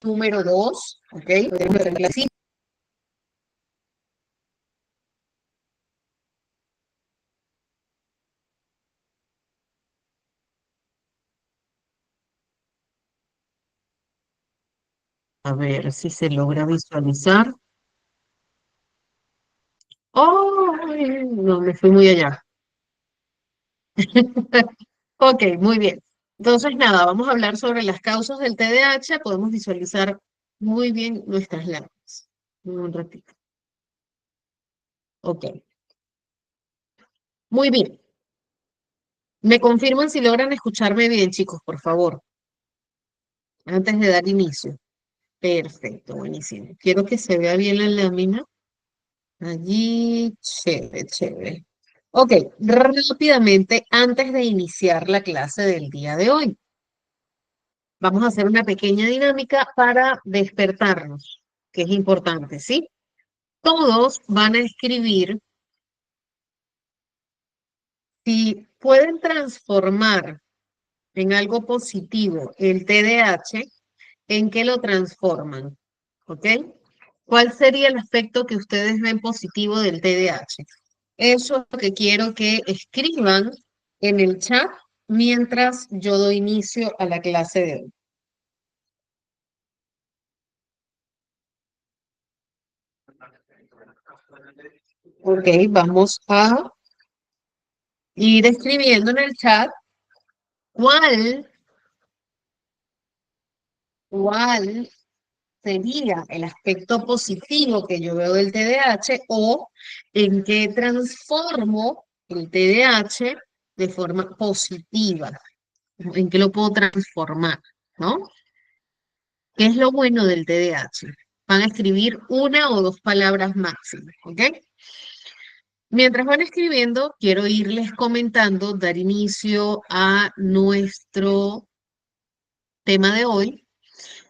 número 2, ¿ok? A ver si se logra visualizar. ¡Oh! No, me fui muy allá. Ok, muy bien. Entonces, nada, vamos a hablar sobre las causas del TDAH. Podemos visualizar muy bien nuestras lámparas. Un ratito. Ok, muy bien. Me confirman si logran escucharme bien, chicos, por favor, antes de dar inicio. Perfecto, buenísimo. Quiero que se vea bien la lámina. Allí, chévere, chévere. Ok, rápidamente, antes de iniciar la clase del día de hoy, vamos a hacer una pequeña dinámica para despertarnos, que es importante, ¿sí? Todos van a escribir si pueden transformar en algo positivo el TDAH, ¿en qué lo transforman? ¿Ok? ¿Cuál sería el aspecto que ustedes ven positivo del TDAH? Eso es lo que quiero que escriban en el chat mientras yo doy inicio a la clase de hoy. Ok, vamos a ir escribiendo en el chat cuál, cuál sería el aspecto positivo que yo veo del TDAH o en qué transformo el TDAH de forma positiva, en qué lo puedo transformar, ¿no? ¿Qué es lo bueno del TDAH? Van a escribir una o dos palabras máximas, ¿ok? Mientras van escribiendo, quiero irles comentando, dar inicio a nuestro tema de hoy.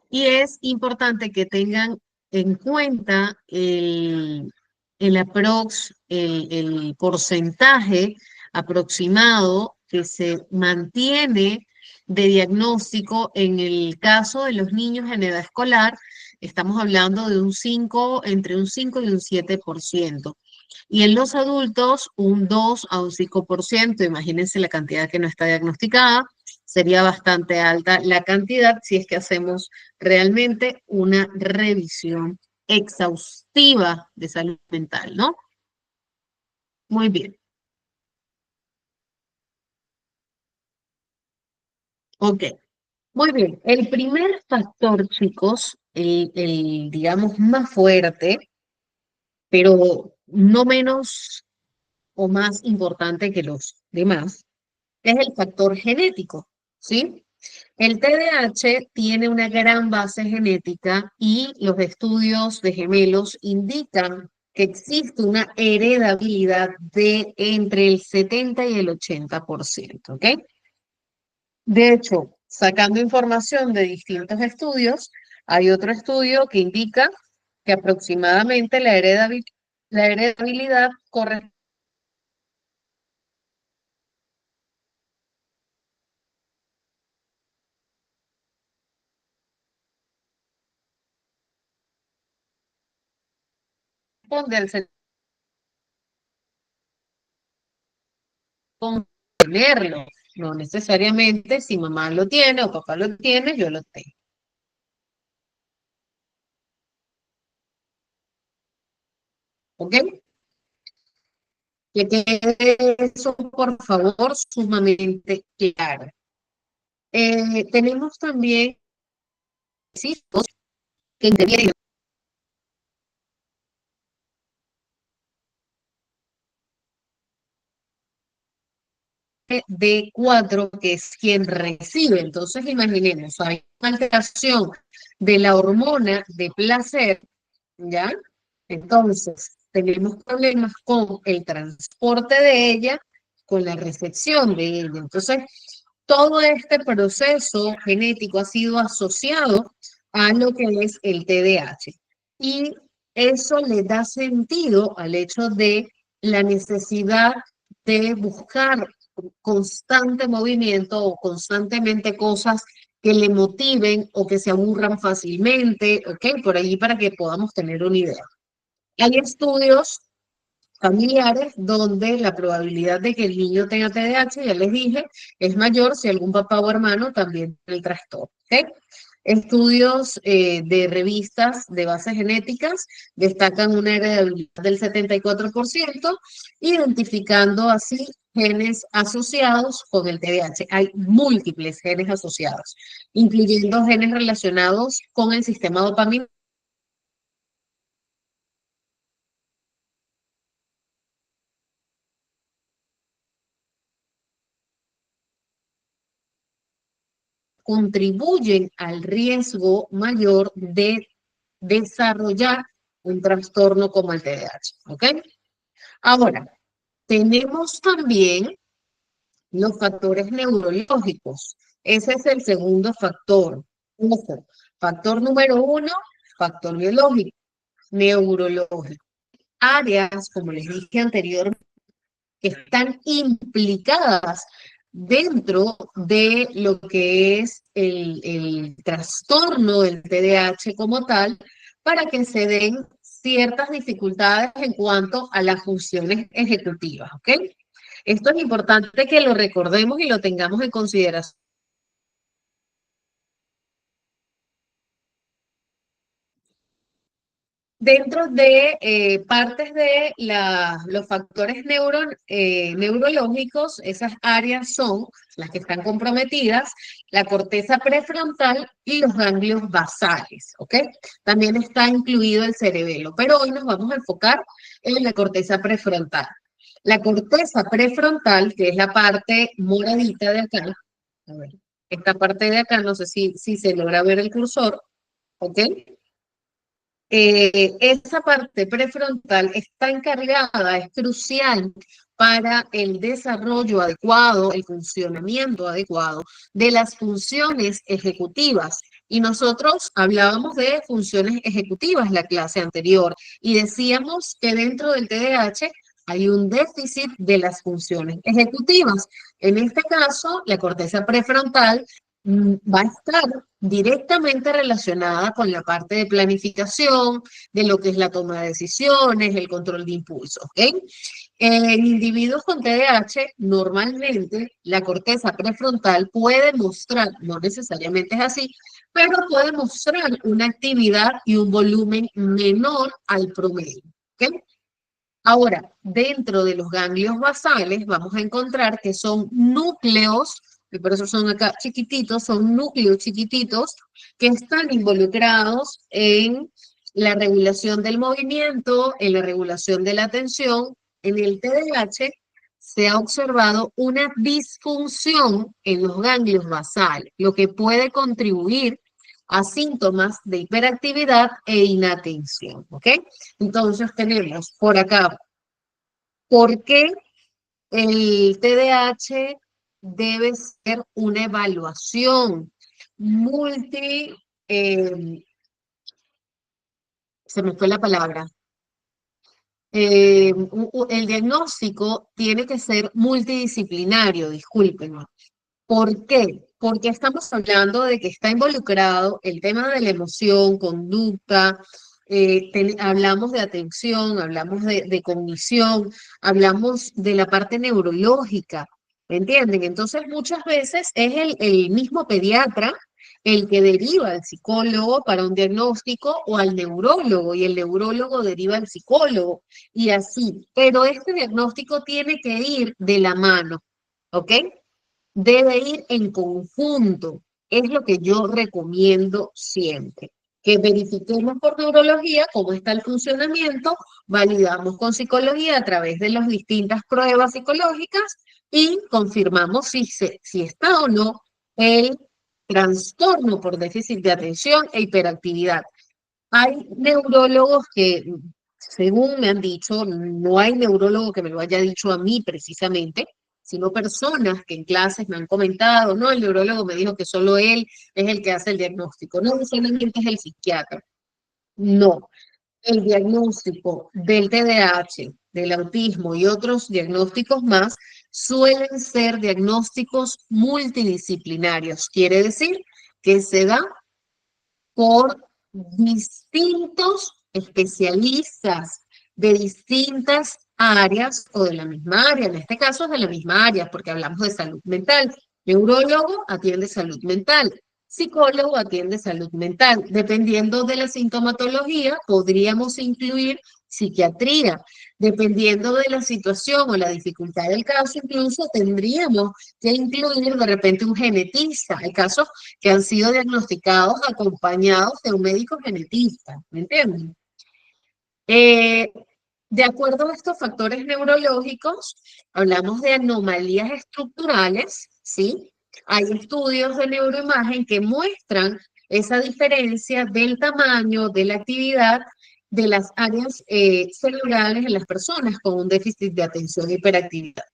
Y es importante que tengan en cuenta el porcentaje aproximado que se mantiene de diagnóstico en el caso de los niños en edad escolar. Estamos hablando de entre un 5 y un 7%. Y en los adultos, un 2 a un 5%. Imagínense la cantidad que no está diagnosticada. Sería bastante alta la cantidad si es que hacemos realmente una revisión exhaustiva de salud mental, ¿no? Muy bien, ok. Muy bien, el primer factor, chicos, digamos más fuerte, pero no menos o más importante que los demás, es el factor genético, ¿sí? El TDAH tiene una gran base genética y los estudios de gemelos indican que existe una heredabilidad de entre el 70 y el 80%, ¿ok? De hecho, sacando información de distintos estudios, hay otro estudio que indica que aproximadamente la heredabilidad corresponde al con tenerlo. No necesariamente si mamá lo tiene o papá lo tiene, yo lo tengo. ¿Ok? Que quede eso, por favor, sumamente claro. Tenemos también hijos que intervienen de 4, que es quien recibe. Entonces, imaginemos, hay una alteración de la hormona de placer, ¿ya? Entonces, tenemos problemas con el transporte de ella, con la recepción de ella. Entonces, todo este proceso genético ha sido asociado a lo que es el TDAH. Y eso le da sentido al hecho de la necesidad de buscar constante movimiento o constantemente cosas que le motiven o que se aburran fácilmente, ¿ok? Por allí para que podamos tener una idea. Hay estudios familiares donde la probabilidad de que el niño tenga TDAH, ya les dije, es mayor si algún papá o hermano también tiene el trastorno, ¿ok? Estudios de revistas de bases genéticas destacan una heredabilidad del 74%, identificando así genes asociados con el TDAH. Hay múltiples genes asociados, incluyendo genes relacionados con el sistema dopaminérgico contribuyen al riesgo mayor de desarrollar un trastorno como el TDAH, ¿ok? Ahora, tenemos también los factores neurológicos. Ese es el segundo factor. Ojo, factor número uno, factor biológico, neurológico. Áreas, como les dije anteriormente, que están implicadas dentro de lo que es el trastorno del TDAH como tal, para que se den ciertas dificultades en cuanto a las funciones ejecutivas, ¿ok? Esto es importante que lo recordemos y lo tengamos en consideración. Dentro de partes de los factores neurológicos, esas áreas son las que están comprometidas, la corteza prefrontal y los ganglios basales, ¿ok? También está incluido el cerebelo, pero hoy nos vamos a enfocar en la corteza prefrontal. La corteza prefrontal, que es la parte moradita de acá, a ver, esta parte de acá, no sé si se logra ver el cursor, ¿ok? Esa parte prefrontal está encargada, es crucial para el desarrollo adecuado, el funcionamiento adecuado de las funciones ejecutivas. Y nosotros hablábamos de funciones ejecutivas la clase anterior y decíamos que dentro del TDAH hay un déficit de las funciones ejecutivas. En este caso, la corteza prefrontal va a estar directamente relacionada con la parte de planificación, de lo que es la toma de decisiones, el control de impulsos. ¿Ok? En individuos con TDAH, normalmente la corteza prefrontal puede mostrar, no necesariamente es así, pero puede mostrar una actividad y un volumen menor al promedio. ¿Ok? Ahora, dentro de los ganglios basales vamos a encontrar que son núcleos, y por eso son acá chiquititos, son núcleos chiquititos que están involucrados en la regulación del movimiento, en la regulación de la atención. En el TDAH se ha observado una disfunción en los ganglios basales, lo que puede contribuir a síntomas de hiperactividad e inatención, ¿ok? Entonces tenemos por acá, ¿por qué el TDAH debe ser una evaluación multi, eh, se me fue la palabra, el diagnóstico tiene que ser multidisciplinario, discúlpenme. ¿Por qué? Porque estamos hablando de que está involucrado el tema de la emoción, conducta, hablamos de atención, hablamos de cognición, hablamos de la parte neurológica, ¿me entienden? Entonces muchas veces es el mismo pediatra el que deriva al psicólogo para un diagnóstico o al neurólogo y el neurólogo deriva al psicólogo y así, pero este diagnóstico tiene que ir de la mano, ¿ok? Debe ir en conjunto. Es lo que yo recomiendo siempre. Que verifiquemos por neurología cómo está el funcionamiento, validamos con psicología a través de las distintas pruebas psicológicas y confirmamos si está o no el trastorno por déficit de atención e hiperactividad. Hay neurólogos que, según me han dicho, no hay neurólogo que me lo haya dicho a mí precisamente, sino personas que en clases me han comentado, no, el neurólogo me dijo que solo él es el que hace el diagnóstico, no, solamente es el psiquiatra. No, el diagnóstico del TDAH, del autismo y otros diagnósticos más suelen ser diagnósticos multidisciplinarios. Quiere decir que se da por distintos especialistas de distintas áreas o de la misma área. En este caso es de la misma área porque hablamos de salud mental. Neurólogo atiende salud mental. Psicólogo atiende salud mental. Dependiendo de la sintomatología, podríamos incluir psiquiatría. Dependiendo de la situación o la dificultad del caso, incluso tendríamos que incluir de repente un genetista. Hay casos que han sido diagnosticados acompañados de un médico genetista, ¿me entienden? Eh, de acuerdo a estos factores neurológicos, hablamos de anomalías estructurales, ¿sí? Hay estudios de neuroimagen que muestran esa diferencia del tamaño, de la actividad de las áreas cerebrales en las personas con un déficit de atención e hiperactividad,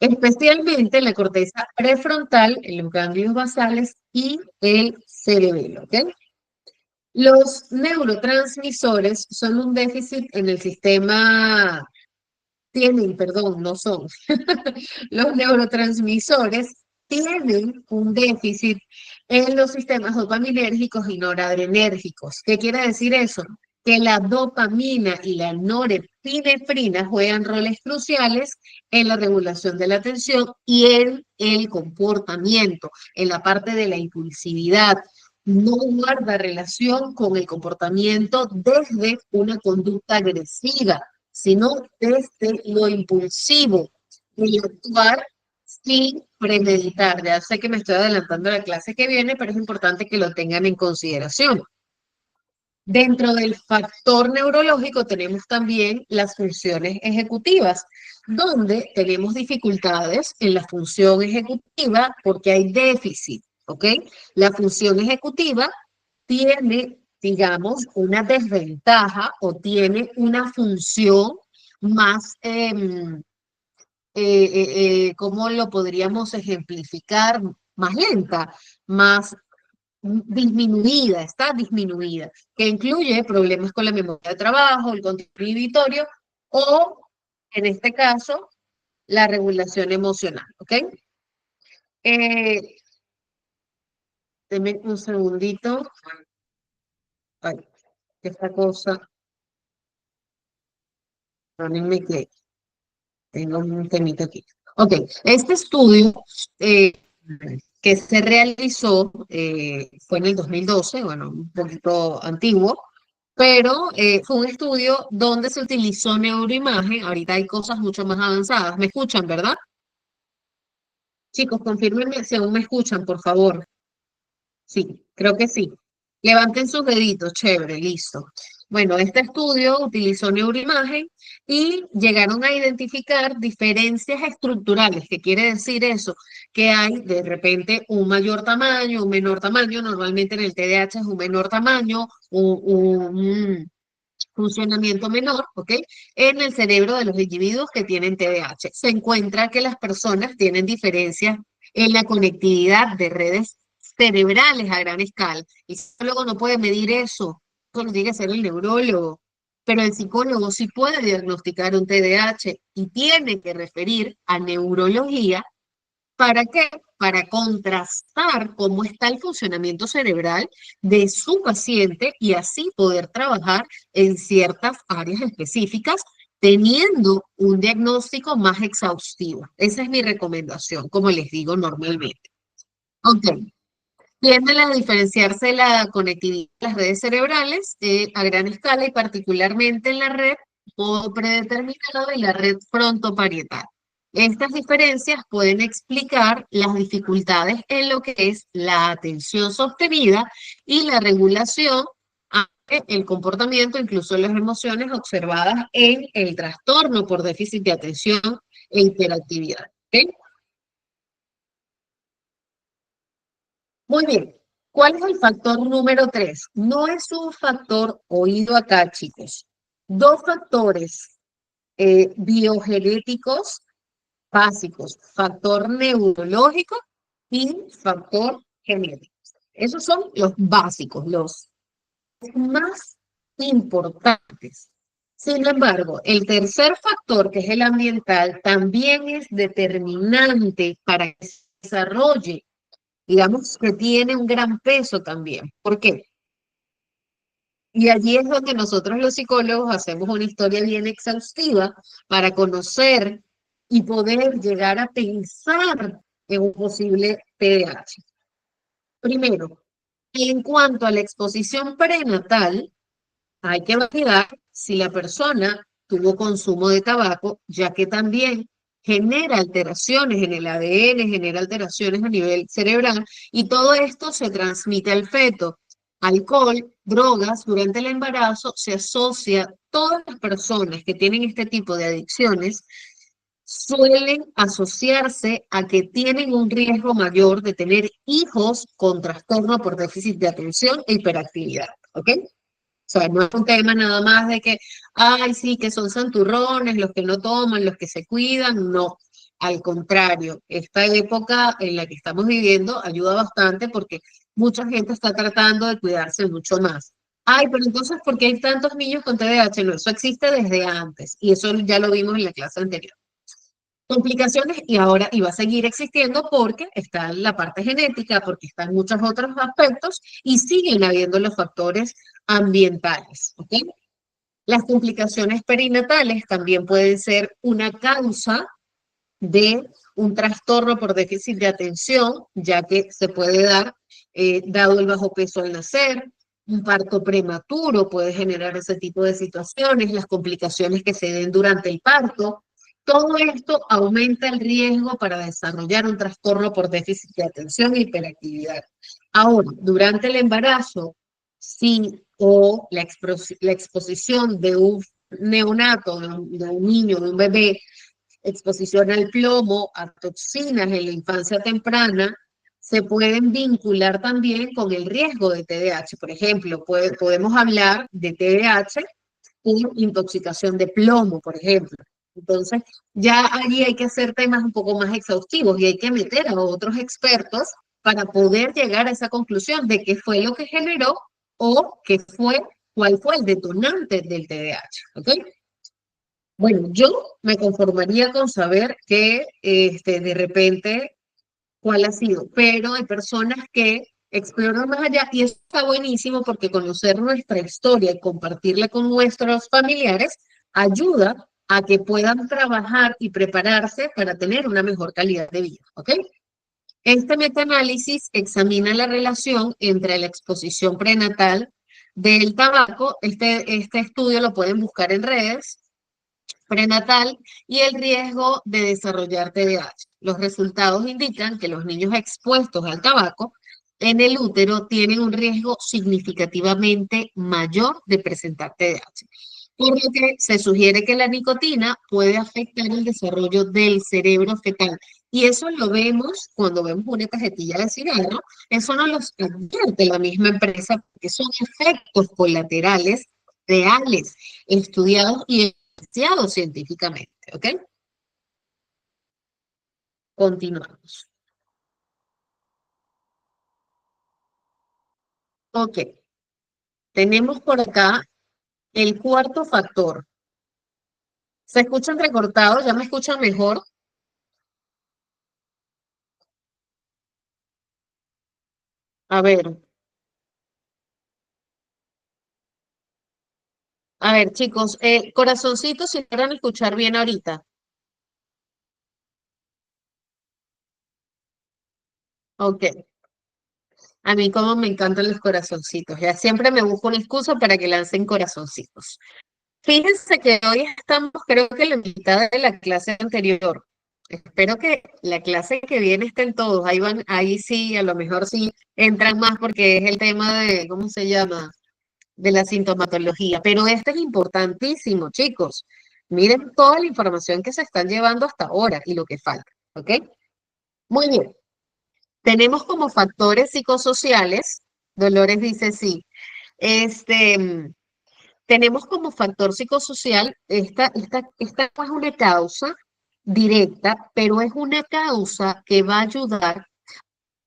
especialmente en la corteza prefrontal, en los ganglios basales y el cerebelo, ¿ok? Los neurotransmisores son un déficit en el sistema, tienen, perdón, no son. Los neurotransmisores tienen un déficit en los sistemas dopaminérgicos y noradrenérgicos. ¿Qué quiere decir eso? Que la dopamina y la norepinefrina juegan roles cruciales en la regulación de la atención y en el comportamiento, en la parte de la impulsividad. No guarda relación con el comportamiento desde una conducta agresiva, sino desde lo impulsivo, y actuar sin premeditar. Ya sé que me estoy adelantando a la clase que viene, pero es importante que lo tengan en consideración. Dentro del factor neurológico tenemos también las funciones ejecutivas, donde tenemos dificultades en la función ejecutiva porque hay déficit, ¿ok? La función ejecutiva tiene, digamos, una desventaja o tiene una función más, ¿cómo lo podríamos ejemplificar? Más lenta, más disminuida, está disminuida, que incluye problemas con la memoria de trabajo, el control inhibitorio o, en este caso, la regulación emocional, ¿ok? Eh, Deme un segundito. Ay, esta cosa, perdónenme que tengo un temito aquí. Ok, este estudio eh, que se realizó fue en el 2012, bueno, un poquito antiguo, pero fue un estudio donde se utilizó neuroimagen. Ahorita hay cosas mucho más avanzadas. ¿Me escuchan, verdad? Chicos, confírmenme si aún me escuchan, por favor. Sí, creo que sí. Levanten sus deditos, chévere, listo. Bueno, este estudio utilizó neuroimagen y llegaron a identificar diferencias estructurales. ¿Qué quiere decir eso? Que hay de repente un mayor tamaño, un menor tamaño. Normalmente en el TDAH es un menor tamaño, un funcionamiento menor, ¿ok? En el cerebro de los individuos que tienen TDAH. Se encuentra que las personas tienen diferencias en la conectividad de redes cerebrales a gran escala. El psicólogo no puede medir eso, eso lo tiene que hacer el neurólogo, pero el psicólogo sí puede diagnosticar un TDAH y tiene que referir a neurología. ¿Para qué? Para contrastar cómo está el funcionamiento cerebral de su paciente y así poder trabajar en ciertas áreas específicas, teniendo un diagnóstico más exhaustivo. Esa es mi recomendación, como les digo normalmente. Ok, tienden a diferenciarse la conectividad de las redes cerebrales a gran escala y particularmente en la red predeterminado y la red frontoparietal. Estas diferencias pueden explicar las dificultades en lo que es la atención sostenida y la regulación ante el comportamiento, incluso las emociones observadas en el trastorno por déficit de atención e hiperactividad. ¿Ok? Muy bien. ¿Cuál es el factor número 3? No es un factor oído acá, chicos. Dos factores biogenéticos básicos, factor neurológico y factor genético. Esos son los básicos, los más importantes. Sin embargo, el tercer factor, que es el ambiental, también es determinante para que se desarrolle digamos que tiene un gran peso también. ¿Por qué? Y allí es donde nosotros los psicólogos hacemos una historia bien exhaustiva para conocer y poder llegar a pensar en un posible TDAH. Primero, en cuanto a la exposición prenatal, hay que validar si la persona tuvo consumo de tabaco, ya que también genera alteraciones en el ADN, genera alteraciones a nivel cerebral y todo esto se transmite al feto. Alcohol, drogas, durante el embarazo se asocia, todas las personas que tienen este tipo de adicciones suelen asociarse a que tienen un riesgo mayor de tener hijos con trastorno por déficit de atención e hiperactividad, ¿ok? O sea, no es un tema nada más de que, ay, sí, que son santurrones, los que no toman, los que se cuidan, no. Al contrario, esta época en la que estamos viviendo ayuda bastante porque mucha gente está tratando de cuidarse mucho más. Ay, pero entonces, ¿por qué hay tantos niños con TDAH? No, eso existe desde antes y eso ya lo vimos en la clase anterior. Complicaciones y ahora y va a seguir existiendo porque está la parte genética, porque están muchos otros aspectos y siguen habiendo los factores ambientales, ¿ok? Las complicaciones perinatales también pueden ser una causa de un trastorno por déficit de atención, ya que se puede dar, dado el bajo peso al nacer, un parto prematuro puede generar ese tipo de situaciones, las complicaciones que se den durante el parto. Todo esto aumenta el riesgo para desarrollar un trastorno por déficit de atención e hiperactividad. Ahora, durante el embarazo, sí, o la exposición de un neonato, de un niño, de un bebé, exposición al plomo, a toxinas en la infancia temprana, se pueden vincular también con el riesgo de TDAH. Por ejemplo, podemos hablar de TDAH por intoxicación de plomo, por ejemplo. Entonces, ya allí hay que hacer temas un poco más exhaustivos y hay que meter a otros expertos para poder llegar a esa conclusión de qué fue lo que generó o cuál fue el detonante del TDAH. ¿Ok? Bueno, yo me conformaría con saber que de repente cuál ha sido, pero hay personas que exploran más allá y eso está buenísimo porque conocer nuestra historia y compartirla con nuestros familiares ayuda a que puedan trabajar y prepararse para tener una mejor calidad de vida, ¿ok? Este metaanálisis examina la relación entre la exposición prenatal del tabaco, este estudio lo pueden buscar en redes, prenatal y el riesgo de desarrollar TDAH. Los resultados indican que los niños expuestos al tabaco en el útero tienen un riesgo significativamente mayor de presentar TDAH, por lo que se sugiere que la nicotina puede afectar el desarrollo del cerebro fetal. Y eso lo vemos cuando vemos una cajetilla de cigarro, eso no los advierte la misma empresa, porque son efectos colaterales reales, estudiados y evidenciado científicamente, ¿ok? Continuamos. Ok, tenemos por acá el cuarto factor. ¿Se escucha entrecortado? ¿Ya me escuchan mejor? A ver, chicos, corazoncitos, si logran escuchar bien ahorita. Ok, a mí como me encantan los corazoncitos, ya siempre me busco una excusa para que lancen corazoncitos. Fíjense que hoy estamos, creo que en la mitad de la clase anterior. Espero que la clase que viene estén todos. Ahí van, ahí sí, a lo mejor sí entran más porque es el tema de, ¿cómo se llama? De la sintomatología. Pero este es importantísimo, chicos. Miren toda la información que se están llevando hasta ahora y lo que falta, ¿ok? Muy bien. Tenemos como factores psicosociales, Dolores dice sí, este, tenemos como factor psicosocial, esta no es una causa directa, pero es una causa que va a ayudar a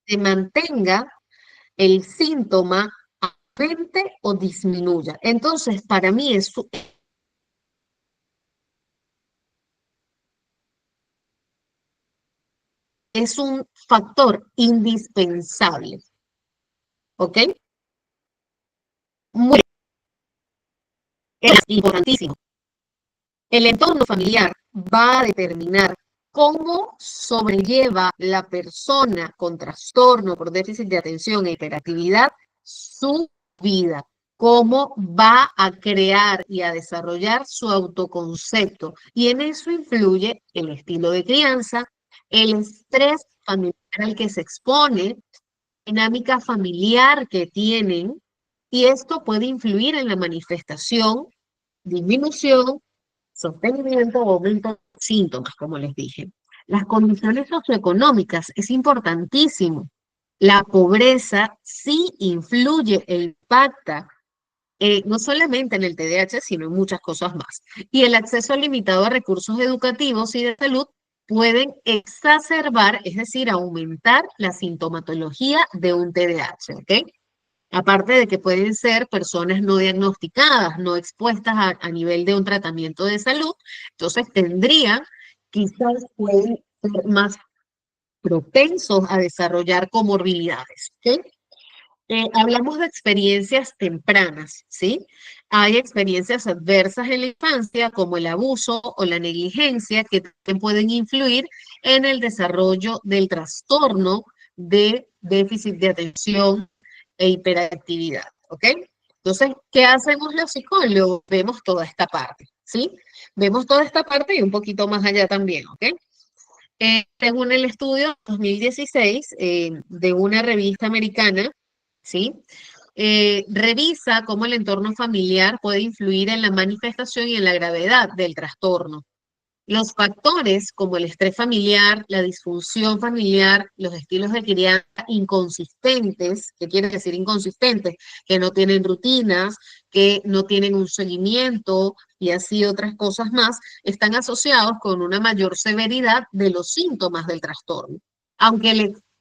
que mantenga el síntoma, aumente o disminuya. Entonces, para mí es es un factor indispensable, ¿ok? Muy importantísimo. El entorno familiar va a determinar cómo sobrelleva la persona con trastorno por déficit de atención e hiperactividad su vida, cómo va a crear y a desarrollar su autoconcepto. Y en eso influye el estilo de crianza, el estrés familiar al que se expone, dinámica familiar que tienen, y esto puede influir en la manifestación, disminución, sostenimiento o aumento de síntomas, como les dije. Las condiciones socioeconómicas es importantísimo. La pobreza sí influye e impacta no solamente en el TDAH, sino en muchas cosas más. Y el acceso limitado a recursos educativos y de salud pueden exacerbar, es decir, aumentar la sintomatología de un TDAH, ¿ok? Aparte de que pueden ser personas no diagnosticadas, no expuestas a nivel de un tratamiento de salud, entonces tendrían, quizás pueden ser más propensos a desarrollar comorbilidades, ¿ok? Hablamos de experiencias tempranas, ¿sí? Hay experiencias adversas en la infancia, como el abuso o la negligencia, que también pueden influir en el desarrollo del trastorno de déficit de atención e hiperactividad, ¿ok? Entonces, ¿qué hacemos los psicólogos? Vemos toda esta parte, ¿sí? Vemos toda esta parte y un poquito más allá también, ¿ok? Según el estudio 2016 de una revista americana, ¿sí? Revisa cómo el entorno familiar puede influir en la manifestación y en la gravedad del trastorno. Los factores como el estrés familiar, la disfunción familiar, los estilos de crianza inconsistentes, ¿qué quiere decir inconsistentes? Que no tienen rutinas, que no tienen un seguimiento y así otras cosas más, están asociados con una mayor severidad de los síntomas del trastorno. Aunque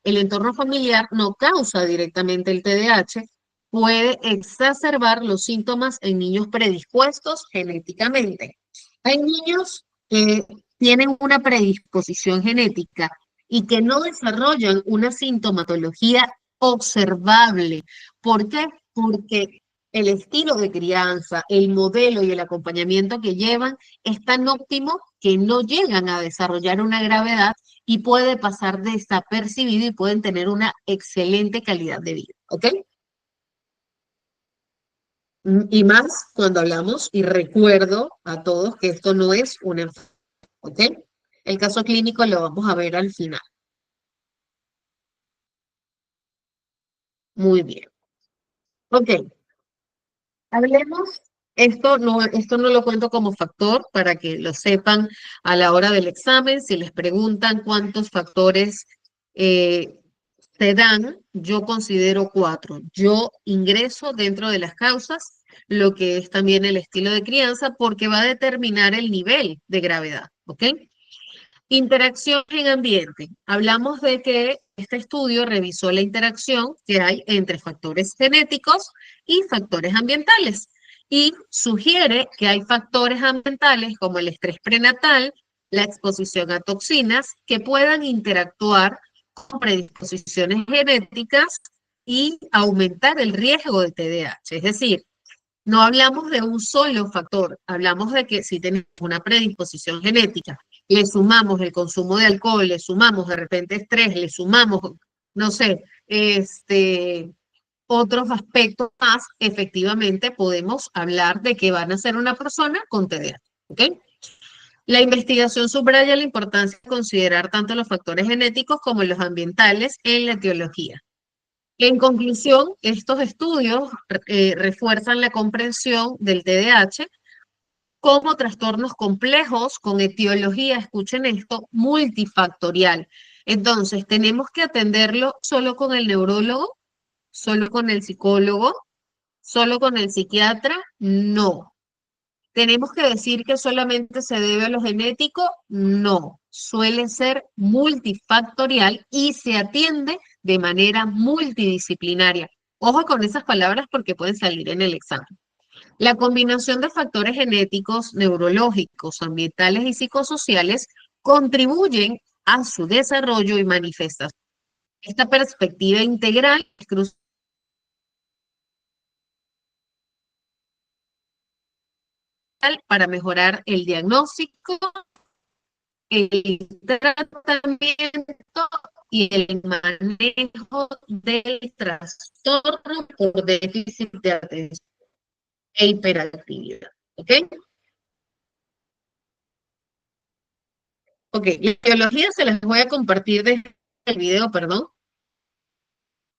el entorno familiar no causa directamente el TDAH, puede exacerbar los síntomas en niños predispuestos genéticamente. Hay niños que tienen una predisposición genética y que no desarrollan una sintomatología observable. ¿Por qué? Porque el estilo de crianza, el modelo y el acompañamiento que llevan es tan óptimo que no llegan a desarrollar una gravedad y puede pasar desapercibido y pueden tener una excelente calidad de vida. ¿Ok? Y más cuando hablamos, y recuerdo a todos que esto no es una enfermedad. ¿Ok? El caso clínico lo vamos a ver al final. Muy bien. Ok, hablemos, esto no lo cuento como factor para que lo sepan a la hora del examen. Si les preguntan cuántos factores eh, se dan, yo considero cuatro. Yo ingreso dentro de las causas lo que es también el estilo de crianza porque va a determinar el nivel de gravedad. ¿Ok? Interacción en ambiente. Hablamos de que este estudio revisó la interacción que hay entre factores genéticos y factores ambientales y sugiere que hay factores ambientales como el estrés prenatal, la exposición a toxinas que puedan interactuar con predisposiciones genéticas y aumentar el riesgo de TDAH. Es decir, no hablamos de un solo factor, hablamos de que si tenemos una predisposición genética, le sumamos el consumo de alcohol, le sumamos de repente estrés, le sumamos, no sé, otros aspectos más, efectivamente podemos hablar de que van a ser una persona con TDAH. ¿Ok? La investigación subraya la importancia de considerar tanto los factores genéticos como los ambientales en la etiología. En conclusión, estos estudios refuerzan la comprensión del TDAH como trastornos complejos con etiología, escuchen esto, multifactorial. Entonces, ¿tenemos que atenderlo solo con el neurólogo, solo con el psicólogo, solo con el psiquiatra? No. ¿Tenemos que decir que solamente se debe a lo genético? No, suele ser multifactorial y se atiende de manera multidisciplinaria. Ojo con esas palabras porque pueden salir en el examen. La combinación de factores genéticos, neurológicos, ambientales y psicosociales contribuyen a su desarrollo y manifestación. Esta perspectiva integral es crucial para mejorar el diagnóstico, el tratamiento y el manejo del trastorno por déficit de atención e hiperactividad. ¿Ok? Ok, la biología se las voy a compartir desde el video, perdón.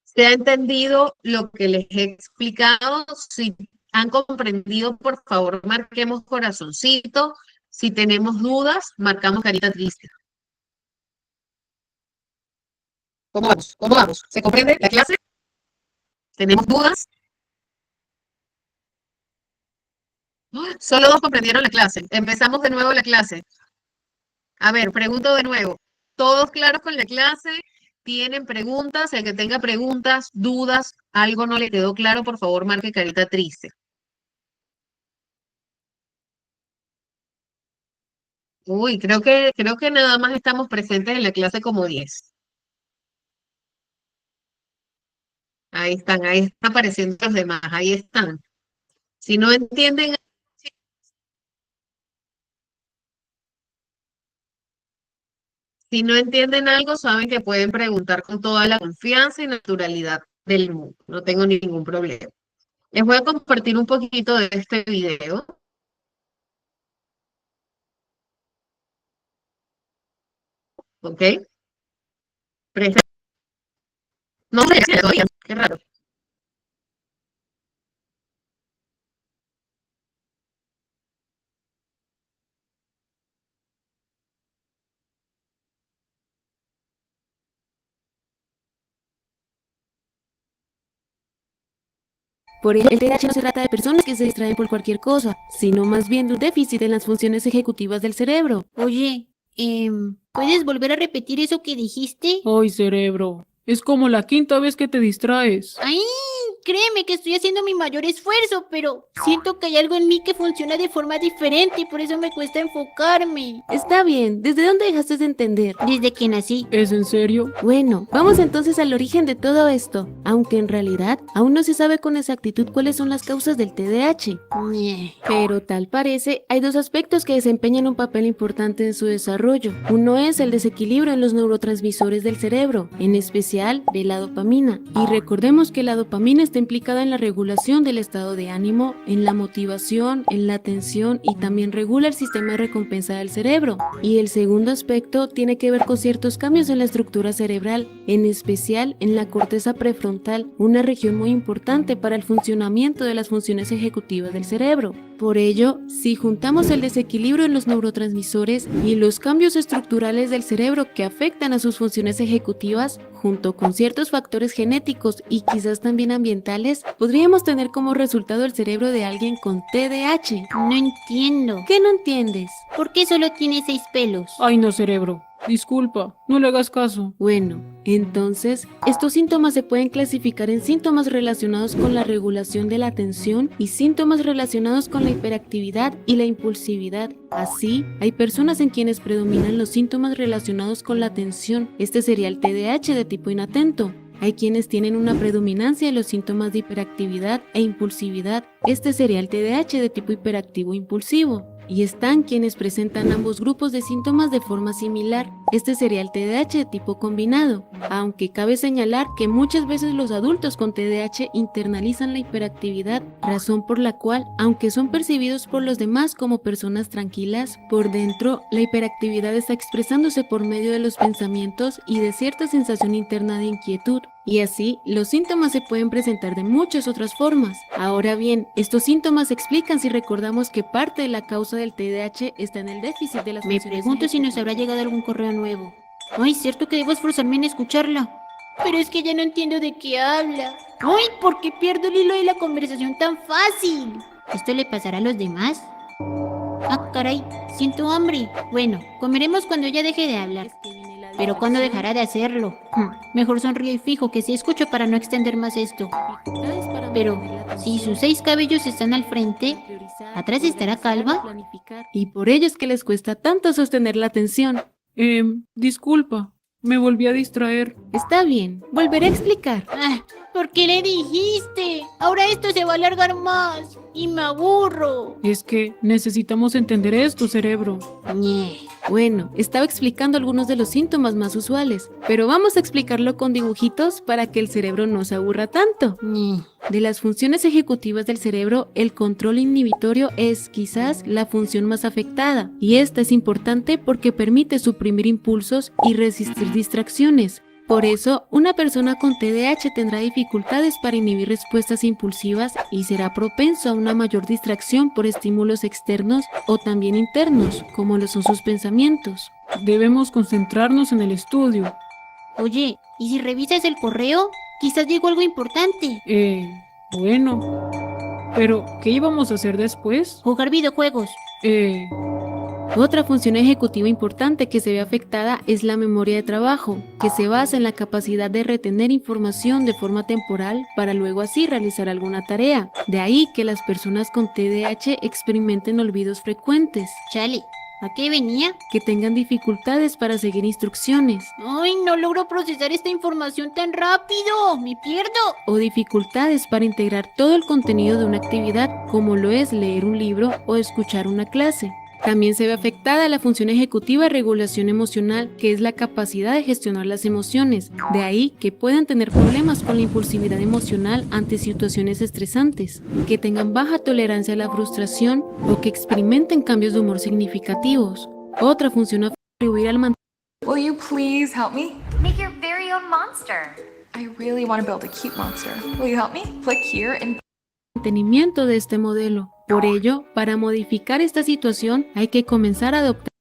¿Se ha entendido lo que les he explicado? Si han comprendido, por favor, marquemos corazoncito. Si tenemos dudas, marcamos carita triste. ¿Cómo vamos? ¿Cómo vamos? ¿Se comprende la clase? ¿Tenemos dudas? Solo dos comprendieron la clase. Empezamos de nuevo la clase. A ver, pregunto de nuevo. ¿Todos claros con la clase? ¿Tienen preguntas? El que tenga preguntas, dudas, algo no le quedó claro, por favor, marque carita triste. Uy, creo que nada más estamos presentes en la clase como 10. Ahí están apareciendo los demás, ahí están. Si no entienden, si no entienden algo, saben que pueden preguntar con toda la confianza y naturalidad del mundo. No tengo ningún problema. Les voy a compartir un poquito de este video, ¿ok? Presten- No sé si todavía, qué raro. Por ello, el TDAH no se trata de personas que se distraen por cualquier cosa, sino más bien de un déficit en las funciones ejecutivas del cerebro. Oye, ¿puedes volver a repetir eso que dijiste? Ay, cerebro, es como la quinta vez que te distraes. Ay, créeme que estoy haciendo mi mayor esfuerzo, pero siento que hay algo en mí que funciona de forma diferente y por eso me cuesta enfocarme. Está bien, ¿desde dónde dejaste de entender? Desde que nací. ¿Es en serio? Bueno, vamos entonces al origen de todo esto, aunque en realidad aún no se sabe con exactitud cuáles son las causas del TDAH. Pero tal parece, hay dos aspectos que desempeñan un papel importante en su desarrollo. Uno es el desequilibrio en los neurotransmisores del cerebro, en especial de la dopamina. Y recordemos que la dopamina está implicada en la regulación del estado de ánimo, en la motivación, en la atención y también regula el sistema de recompensa del cerebro. Y el segundo aspecto tiene que ver con ciertos cambios en la estructura cerebral, en especial en la corteza prefrontal, una región muy importante para el funcionamiento de las funciones ejecutivas del cerebro. Por ello, si juntamos el desequilibrio en los neurotransmisores y los cambios estructurales del cerebro que afectan a sus funciones ejecutivas, junto con ciertos factores genéticos y quizás también ambientales, podríamos tener como resultado el cerebro de alguien con TDAH. No entiendo. ¿Qué no entiendes? ¿Por qué solo tiene 6 pelos? Ay, no, cerebro. Disculpa, no le hagas caso. Bueno, entonces, estos síntomas se pueden clasificar en síntomas relacionados con la regulación de la atención y síntomas relacionados con la hiperactividad y la impulsividad. Así, hay personas en quienes predominan los síntomas relacionados con la atención. Este sería el TDAH de tipo inatento. Hay quienes tienen una predominancia de los síntomas de hiperactividad e impulsividad. Este sería el TDAH de tipo hiperactivo impulsivo. Y están quienes presentan ambos grupos de síntomas de forma similar. Este sería el TDAH de tipo combinado, aunque cabe señalar que muchas veces los adultos con TDAH internalizan la hiperactividad, razón por la cual, aunque son percibidos por los demás como personas tranquilas, por dentro la hiperactividad está expresándose por medio de los pensamientos y de cierta sensación interna de inquietud. Y así, los síntomas se pueden presentar de muchas otras formas. Ahora bien, estos síntomas se explican si recordamos que parte de la causa del TDAH está en el déficit de las Me funciones pregunto si nos habrá llegado algún correo nuevo. Ay, cierto que debo esforzarme en escucharla. Pero es que ya no entiendo de qué habla. Ay, ¿por qué pierdo el hilo de la conversación tan fácil? ¿Esto le pasará a los demás? Ah, caray, siento hambre. Bueno, comeremos cuando ella deje de hablar. Pero ¿cuándo dejará de hacerlo? Mejor sonrío y fijo que sí escucho para no extender más esto. Pero, si sus 6 cabellos están al frente, ¿atrás estará calva? Y por ello es que les cuesta tanto sostener la atención. Disculpa, me volví a distraer. Está bien, volveré a explicar. Ah, ¿por qué le dijiste? Ahora esto se va a alargar más y me aburro. Es que necesitamos entender esto, cerebro. Ñe. Bueno, estaba explicando algunos de los síntomas más usuales, pero vamos a explicarlo con dibujitos para que el cerebro no se aburra tanto. Ñe. De las funciones ejecutivas del cerebro, el control inhibitorio es quizás la función más afectada, y esta es importante porque permite suprimir impulsos y resistir distracciones. Por eso, una persona con TDAH tendrá dificultades para inhibir respuestas impulsivas y será propenso a una mayor distracción por estímulos externos o también internos, como lo son sus pensamientos. Debemos concentrarnos en el estudio. Oye, ¿y si revisas el correo? Quizás llegó algo importante. Bueno. Pero, ¿qué íbamos a hacer después? Jugar videojuegos. Otra función ejecutiva importante que se ve afectada es la memoria de trabajo, que se basa en la capacidad de retener información de forma temporal para luego así realizar alguna tarea. De ahí que las personas con TDAH experimenten olvidos frecuentes, Chale, ¿a qué venía? que tengan dificultades para seguir instrucciones Ay, no logro procesar esta información tan rápido. Me pierdo. o dificultades para integrar todo el contenido de una actividad, como lo es leer un libro o escuchar una clase. También se ve afectada la función ejecutiva de regulación emocional, que es la capacidad de gestionar las emociones. De ahí que puedan tener problemas con la impulsividad emocional ante situaciones estresantes, que tengan baja tolerancia a la frustración o que experimenten cambios de humor significativos. Otra función a atribuir al Will you please help me? Make your very own monster. I really want to build a cute monster. Will you help me? Click here and mantenimiento de este modelo. Por ello, para modificar esta situación hay que comenzar a adoptar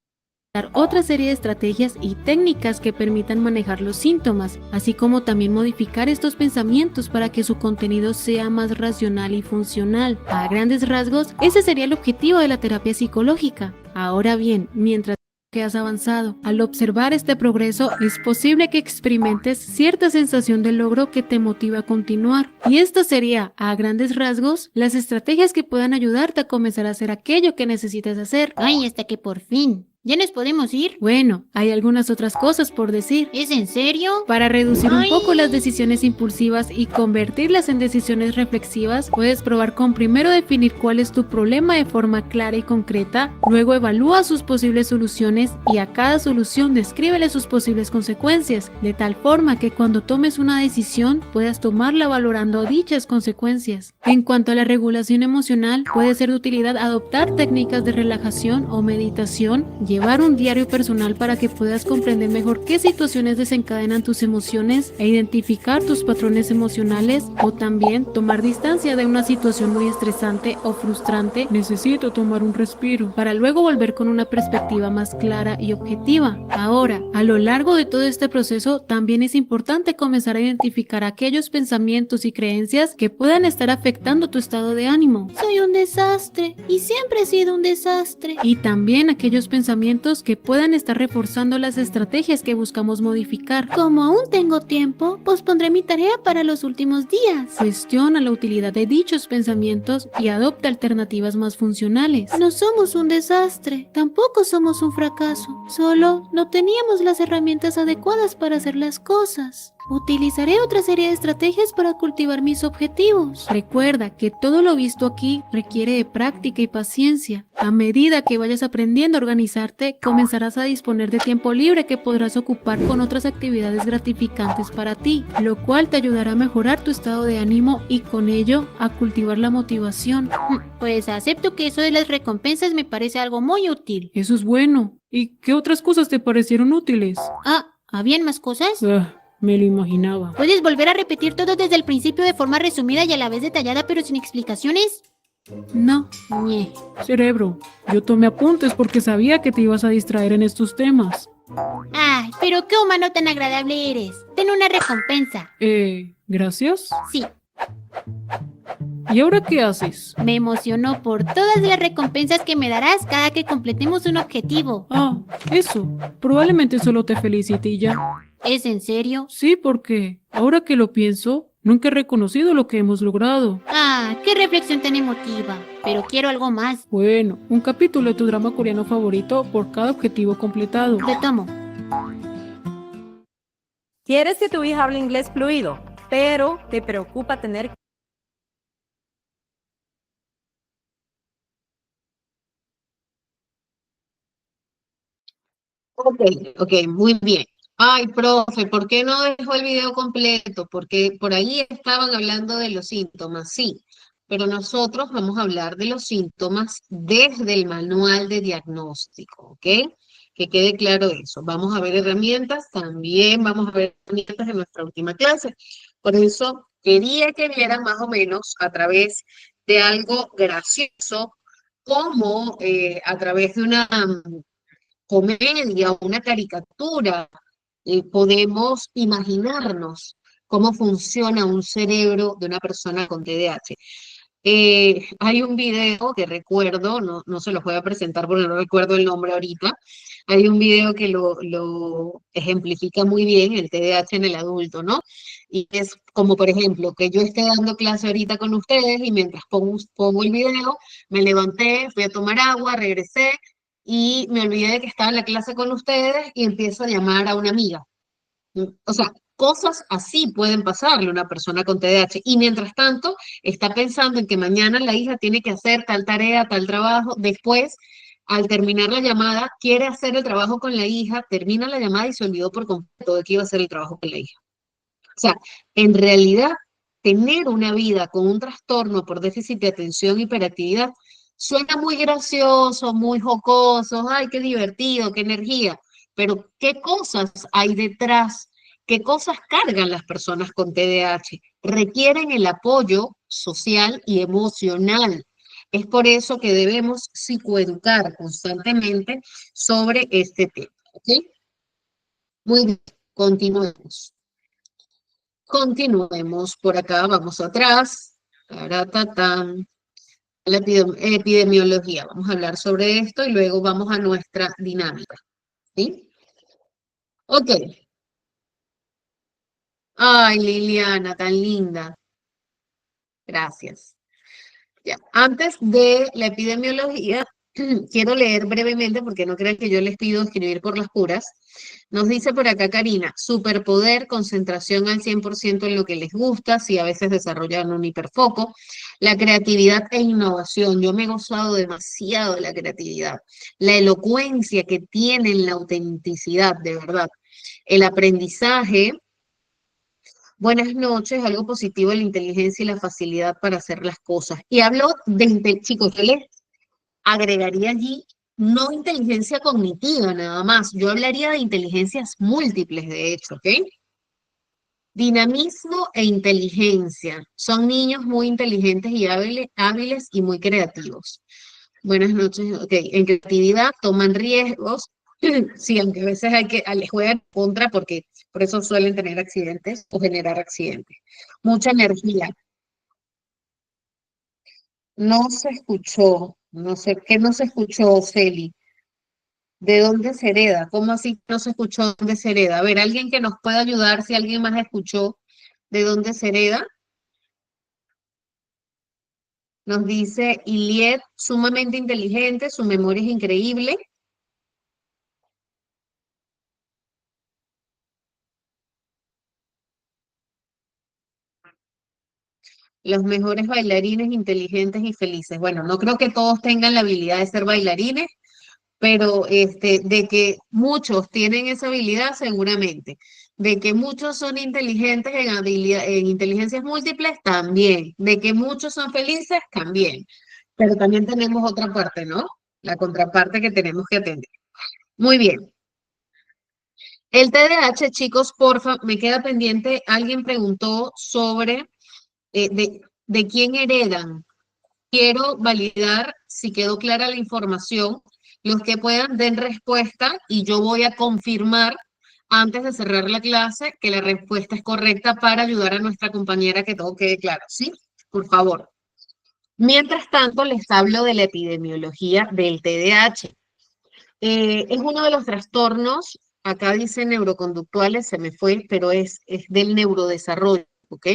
otra serie de estrategias y técnicas que permitan manejar los síntomas, así como también modificar estos pensamientos para que su contenido sea más racional y funcional. A grandes rasgos, ese sería el objetivo de la terapia psicológica. Ahora bien, mientras que has avanzado, al observar este progreso, es posible que experimentes cierta sensación de logro que te motiva a continuar. Y esto sería, a grandes rasgos, las estrategias que puedan ayudarte a comenzar a hacer aquello que necesitas hacer. Ay, hasta que por fin. ¿Ya nos podemos ir? Bueno, hay algunas otras cosas por decir. ¿Es en serio? Para reducir Ay. un poco las decisiones impulsivas y convertirlas en decisiones reflexivas, puedes probar con primero definir cuál es tu problema de forma clara y concreta, luego evalúa sus posibles soluciones y a cada solución descríbele sus posibles consecuencias, de tal forma que cuando tomes una decisión puedas tomarla valorando dichas consecuencias. En cuanto a la regulación emocional, puede ser de utilidad adoptar técnicas de relajación o meditación, llevar un diario personal para que puedas comprender mejor qué situaciones desencadenan tus emociones e identificar tus patrones emocionales, o también tomar distancia de una situación muy estresante o frustrante Necesito tomar un respiro. para luego volver con una perspectiva más clara y objetiva. Ahora, a lo largo de todo este proceso, también es importante comenzar a identificar aquellos pensamientos y creencias que puedan estar afectando tu estado de ánimo, Soy un desastre y siempre he sido un desastre. y también aquellos pensamientos que puedan estar reforzando las estrategias que buscamos modificar. Como aún tengo tiempo, pospondré mi tarea para los últimos días. Cuestiona la utilidad de dichos pensamientos y adopta alternativas más funcionales. No somos un desastre, tampoco somos un fracaso. Solo no teníamos las herramientas adecuadas para hacer las cosas. Utilizaré otra serie de estrategias para cultivar mis objetivos. Recuerda que todo lo visto aquí requiere de práctica y paciencia. A medida que vayas aprendiendo a organizarte, comenzarás a disponer de tiempo libre que podrás ocupar con otras actividades gratificantes para ti, lo cual te ayudará a mejorar tu estado de ánimo y con ello a cultivar la motivación. Pues acepto que eso de las recompensas me parece algo muy útil. Eso es bueno. ¿Y qué otras cosas te parecieron útiles? Ah, ¿habían más cosas? Me lo imaginaba. ¿Puedes volver a repetir todo desde el principio de forma resumida y a la vez detallada pero sin explicaciones? No, Ñe. Cerebro, yo tomé apuntes porque sabía que te ibas a distraer en estos temas. Ay, pero qué humano tan agradable eres. Ten una recompensa. ¿Gracias? Sí, ¿Y ahora qué haces? me emocionó por todas las recompensas que me darás cada que completemos un objetivo. Ah, eso. Probablemente solo te felicite y ya. ¿Es en serio? Sí, porque ahora que lo pienso, nunca he reconocido lo que hemos logrado. Ah, qué reflexión tan emotiva. Pero quiero algo más. Bueno, un capítulo de tu drama coreano favorito por cada objetivo completado. Lo tomo. Quieres que tu hija hable inglés fluido, pero te preocupa tener... Ok, ok, muy bien. Ay, profe, ¿por qué no dejó el video completo? Porque por ahí estaban hablando de los síntomas, sí, pero nosotros vamos a hablar de los síntomas desde el manual de diagnóstico, ¿ok? Que quede claro eso. Vamos a ver herramientas, también vamos a ver herramientas en nuestra última clase. Por eso quería que vieran más o menos a través de algo gracioso, como a través de una comedia o una caricatura, podemos imaginarnos cómo funciona un cerebro de una persona con TDAH. Hay un video que recuerdo, no se los voy a presentar porque no recuerdo el nombre ahorita. Hay un video que lo ejemplifica muy bien el TDAH en el adulto, ¿no? Y es como, por ejemplo, que yo esté dando clase ahorita con ustedes y mientras pongo el video, me levanté, fui a tomar agua, regresé y me olvidé de que estaba en la clase con ustedes y empiezo a llamar a una amiga. O sea, cosas así pueden pasarle a una persona con TDAH. Y mientras tanto, está pensando en que mañana la hija tiene que hacer tal tarea, tal trabajo. Después, al terminar la llamada, quiere hacer el trabajo con la hija, termina la llamada y se olvidó por completo de que iba a hacer el trabajo con la hija. O sea, en realidad, tener una vida con un trastorno por déficit de atención y hiperactividad suena muy gracioso, muy jocoso, ay, qué divertido, qué energía, pero ¿qué cosas hay detrás? ¿Qué cosas cargan las personas con TDAH? Requieren el apoyo social y emocional. Es por eso que debemos psicoeducar constantemente sobre este tema. ¿Ok? Muy bien, continuemos. Continuemos por acá, vamos atrás. Taratatán. La epidemiología. Vamos a hablar sobre esto y luego vamos a nuestra dinámica. ¿Sí? Ok. Ay, Liliana, tan linda. Gracias. Ya. Antes de la epidemiología, quiero leer brevemente, porque no crean que yo les pido escribir por las puras. Nos dice por acá Karina, superpoder, concentración al 100% en lo que les gusta, si a veces desarrollan un hiperfoco, la creatividad e innovación. Yo me he gozado demasiado de la creatividad, la elocuencia que tienen, la autenticidad, de verdad, el aprendizaje. Buenas noches, algo positivo de la inteligencia y la facilidad para hacer las cosas. Y hablo de, chicos, yo les agregaría allí no inteligencia cognitiva nada más, yo hablaría de inteligencias múltiples, de hecho, ¿ok? Dinamismo e inteligencia. Son niños muy inteligentes y hábiles y muy creativos. Buenas noches, ok. En creatividad toman riesgos, sí, aunque a veces les juegan contra porque por eso suelen tener accidentes o generar accidentes. Mucha energía. No se escuchó, no sé, ¿qué no se escuchó, Celi? ¿De dónde se hereda? ¿Cómo así no se escuchó dónde se hereda? A ver, alguien que nos pueda ayudar si alguien más escuchó de dónde se hereda. Nos dice Iliet, sumamente inteligente, su memoria es increíble. Los mejores bailarines, inteligentes y felices. Bueno, no creo que todos tengan la habilidad de ser bailarines, pero de que muchos tienen esa habilidad, seguramente. De que muchos son inteligentes en inteligencias múltiples, también. De que muchos son felices, también. Pero también tenemos otra parte, ¿no? La contraparte que tenemos que atender. Muy bien. El TDAH, chicos, porfa, me queda pendiente. Alguien preguntó sobre de quién heredan. Quiero validar si quedó clara la información. Los que puedan den respuesta y yo voy a confirmar antes de cerrar la clase que la respuesta es correcta para ayudar a nuestra compañera que todo quede claro, ¿sí? Por favor. Mientras tanto, les hablo de la epidemiología del TDAH. Es uno de los trastornos, acá dice neuroconductuales, se me fue, pero es del neurodesarrollo, ¿ok?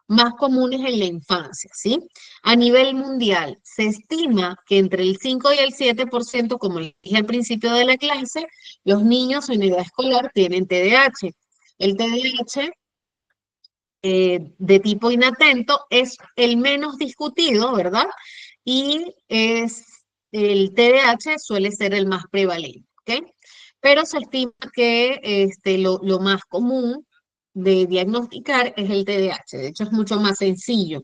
Más comunes en la infancia, ¿sí? A nivel mundial, se estima que entre el 5 y el 7%, como les dije al principio de la clase, los niños en edad escolar tienen TDAH. El TDAH de tipo inatento es el menos discutido, ¿verdad? Y el TDAH suele ser el más prevalente, ¿ok? Pero se estima que lo más común de diagnosticar es el TDAH. De hecho, es mucho más sencillo.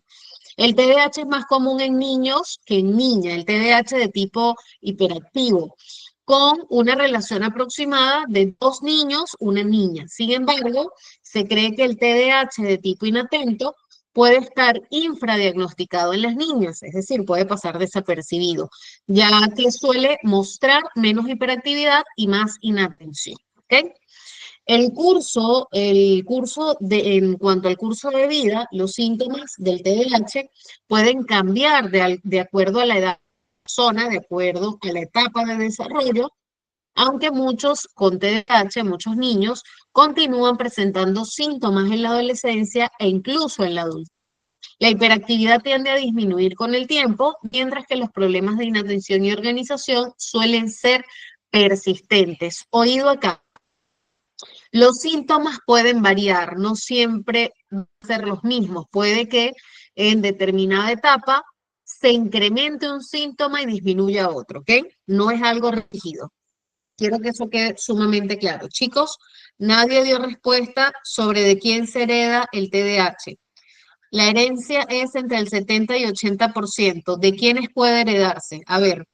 El TDAH es más común en niños que en niñas, el TDAH de tipo hiperactivo, con una relación aproximada de 2 niños, una niña. Sin embargo, se cree que el TDAH de tipo inatento puede estar infradiagnosticado en las niñas, es decir, puede pasar desapercibido, ya que suele mostrar menos hiperactividad y más inatención. ¿Ok? En cuanto al curso de vida, los síntomas del TDAH pueden cambiar de acuerdo a la edad de la persona, de acuerdo a la etapa de desarrollo, aunque muchos con TDAH, muchos niños, continúan presentando síntomas en la adolescencia e incluso en la adultez. La hiperactividad tiende a disminuir con el tiempo, mientras que los problemas de inatención y organización suelen ser persistentes. Oído acá. Los síntomas pueden variar, no siempre van a ser los mismos. Puede que en determinada etapa se incremente un síntoma y disminuya otro, ¿ok? No es algo rígido. Quiero que eso quede sumamente claro. Chicos, nadie dio respuesta sobre de quién se hereda el TDAH. La herencia es entre el 70 y 80%. ¿De quiénes puede heredarse? A ver,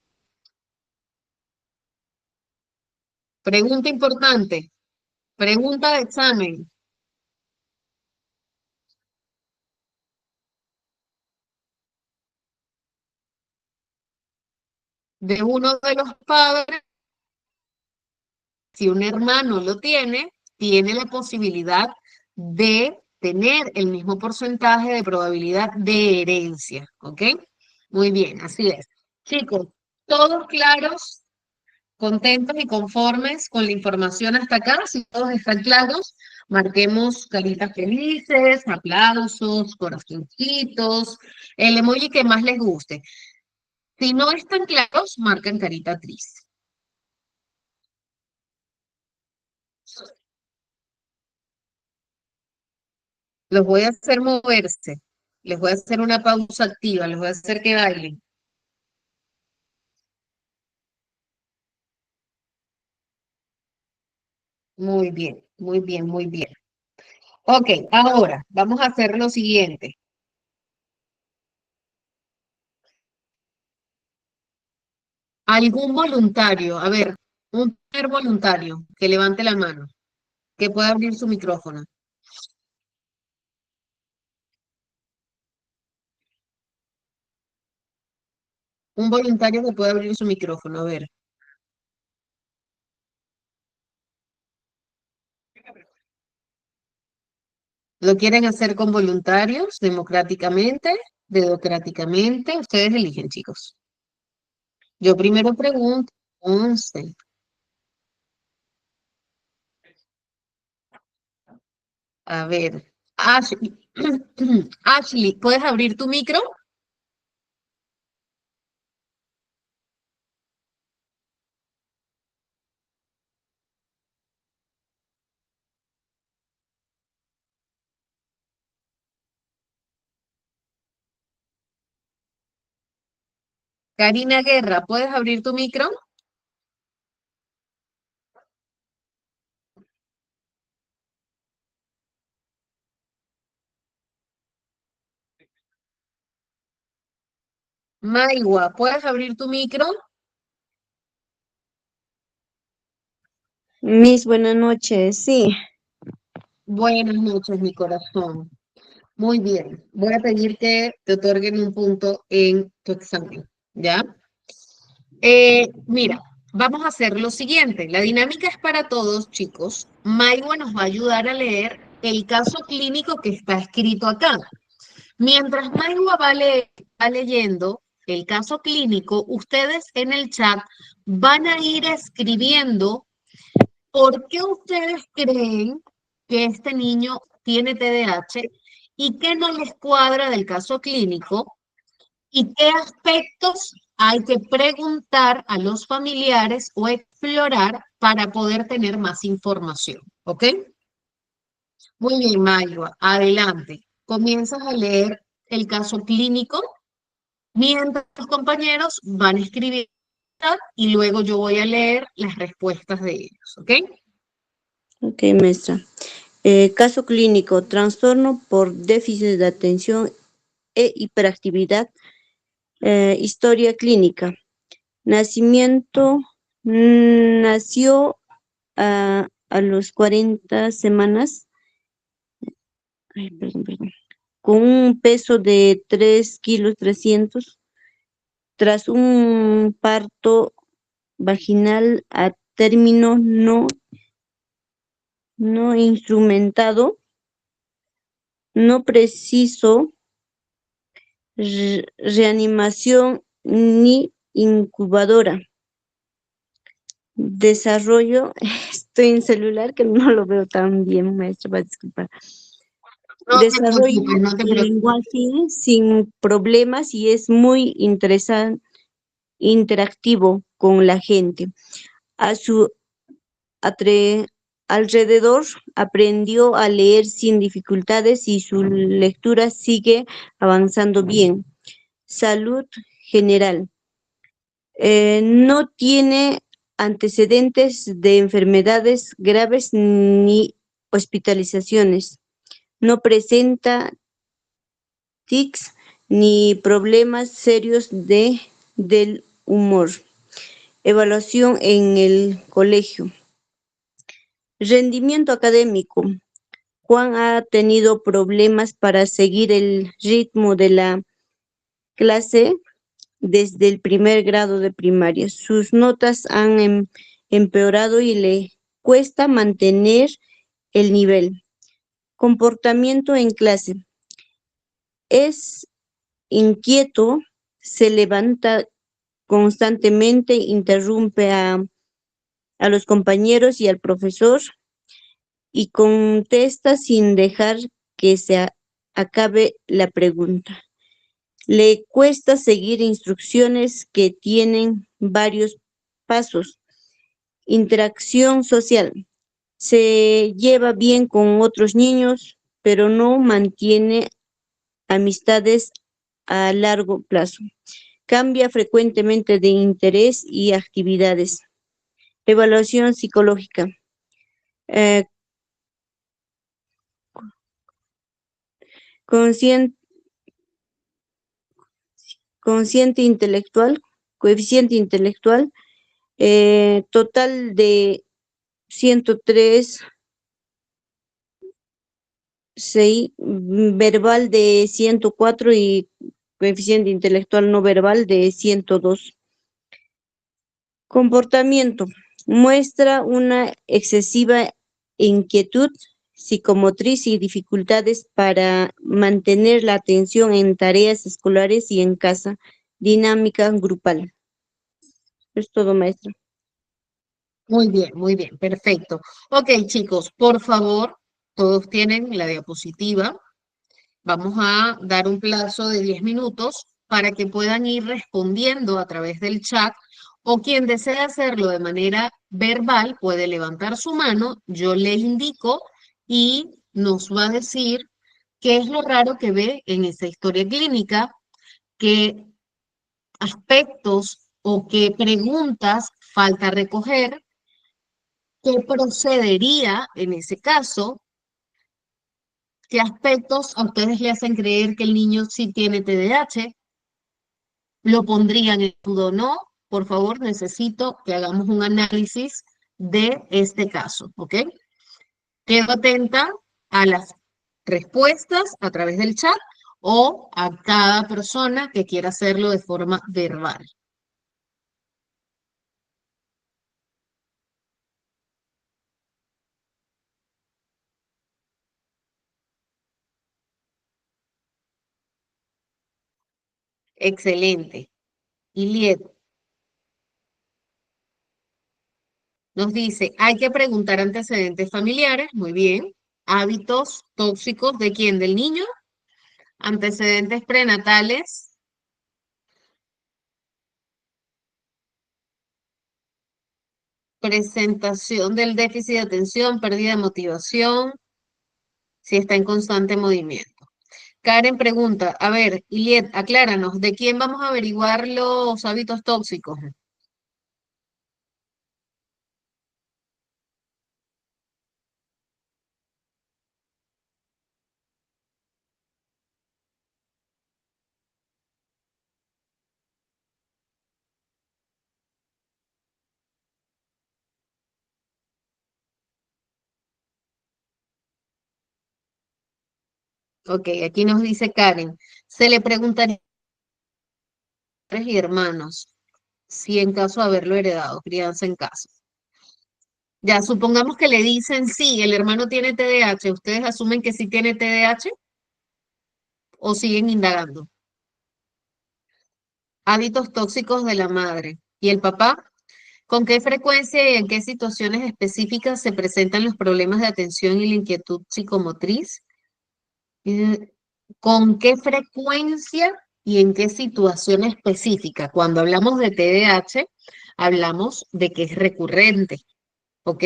pregunta importante, pregunta de examen. De uno de los padres, si un hermano lo tiene la posibilidad de tener el mismo porcentaje de probabilidad de herencia, ¿ok? Muy bien, así es. Chicos, todos claros, contentos y conformes con la información hasta acá. Si todos están claros, marquemos caritas felices, aplausos, corazoncitos, el emoji que más les guste. Si no están claros, marcan carita triste. Los voy a hacer moverse, les voy a hacer una pausa activa, les voy a hacer que bailen. Muy bien, muy bien, muy bien. Ok, ahora vamos a hacer lo siguiente. Algún voluntario, a ver, un primer voluntario que levante la mano, que pueda abrir su micrófono. Un voluntario que pueda abrir su micrófono, a ver. ¿Lo quieren hacer con voluntarios, democráticamente, dedocráticamente? Ustedes eligen, chicos. Yo primero pregunto, 11. A ver, Ashley, Ashley, ¿puedes abrir tu micro? Karina Guerra, ¿puedes abrir tu micro? Maigua, ¿puedes abrir tu micro? Mis buenas noches, sí. Buenas noches, mi corazón. Muy bien, voy a pedir que te otorguen un punto en tu examen, ¿ya? Mira, vamos a hacer lo siguiente. La dinámica es para todos, chicos. Maigua nos va a ayudar a leer el caso clínico que está escrito acá. Mientras Maigua va leyendo el caso clínico, ustedes en el chat van a ir escribiendo por qué ustedes creen que este niño tiene TDAH y qué no les cuadra del caso clínico y qué aspectos hay que preguntar a los familiares o explorar para poder tener más información. ¿Ok? Muy bien, Mayua, adelante. Comienzas a leer el caso clínico mientras los compañeros van a escribir y luego yo voy a leer las respuestas de ellos, ¿ok? Ok, maestra. Caso clínico, trastorno por déficit de atención e hiperactividad. Historia clínica. Nacimiento, nació a los 40 semanas, ay, perdón, con un peso de 3 kilos 300, tras un parto vaginal a término no instrumentado, no preciso reanimación ni incubadora. Desarrollo, estoy en celular que no lo veo tan bien, maestro, va a disculpar. No te preocupes, Desarrollo no te el preocupes. lenguaje sin problemas y es muy interesante, interactivo con la gente. A su atre- alrededor aprendió a leer sin dificultades y su lectura sigue avanzando bien. Salud general. No tiene antecedentes de enfermedades graves ni hospitalizaciones. No presenta tics ni problemas serios del humor. Evaluación en el colegio. Rendimiento académico. Juan ha tenido problemas para seguir el ritmo de la clase desde el primer grado de primaria. Sus notas han empeorado y le cuesta mantener el nivel. Comportamiento en clase. Es inquieto, se levanta constantemente, interrumpe a los compañeros y al profesor y contesta sin dejar que acabe la pregunta. Le cuesta seguir instrucciones que tienen varios pasos. Interacción social. Se lleva bien con otros niños, pero no mantiene amistades a largo plazo. Cambia frecuentemente de interés y actividades. Evaluación psicológica. Eh, conscien- consciente intelectual, coeficiente intelectual, total de 103, verbal de 104 y coeficiente intelectual no verbal de 102. Comportamiento. Muestra una excesiva inquietud psicomotriz y dificultades para mantener la atención en tareas escolares y en casa. Dinámica grupal. Es todo, maestra. Muy bien, perfecto. Ok, chicos, por favor, todos tienen la diapositiva. Vamos a dar un plazo de 10 minutos para que puedan ir respondiendo a través del chat o quien desee hacerlo de manera verbal puede levantar su mano, yo le indico y nos va a decir qué es lo raro que ve en esa historia clínica, qué aspectos o qué preguntas falta recoger, qué procedería en ese caso, qué aspectos a ustedes le hacen creer que el niño sí tiene TDAH. ¿Lo pondrían en duda o no? Por favor, necesito que hagamos un análisis de este caso, ¿ok? Quedo atenta a las respuestas a través del chat o a cada persona que quiera hacerlo de forma verbal. Excelente. Iliet nos dice, hay que preguntar antecedentes familiares, muy bien. Hábitos tóxicos, ¿de quién? ¿Del niño? Antecedentes prenatales, presentación del déficit de atención, pérdida de motivación, si está en constante movimiento. Karen pregunta, a ver, Iliet, acláranos, ¿de quién vamos a averiguar los hábitos tóxicos? Ok, aquí nos dice Karen, se le preguntaría a padres y hermanos si en caso de haberlo heredado, crianza en casa. Ya, supongamos que le dicen sí, el hermano tiene TDAH, ¿ustedes asumen que sí tiene TDAH o siguen indagando? Hábitos tóxicos de la madre y el papá. ¿Con qué frecuencia y en qué situaciones específicas se presentan los problemas de atención y la inquietud psicomotriz? Eh, ¿Con qué frecuencia y en qué situación específica? Cuando hablamos de TDAH, hablamos de que es recurrente, ¿ok?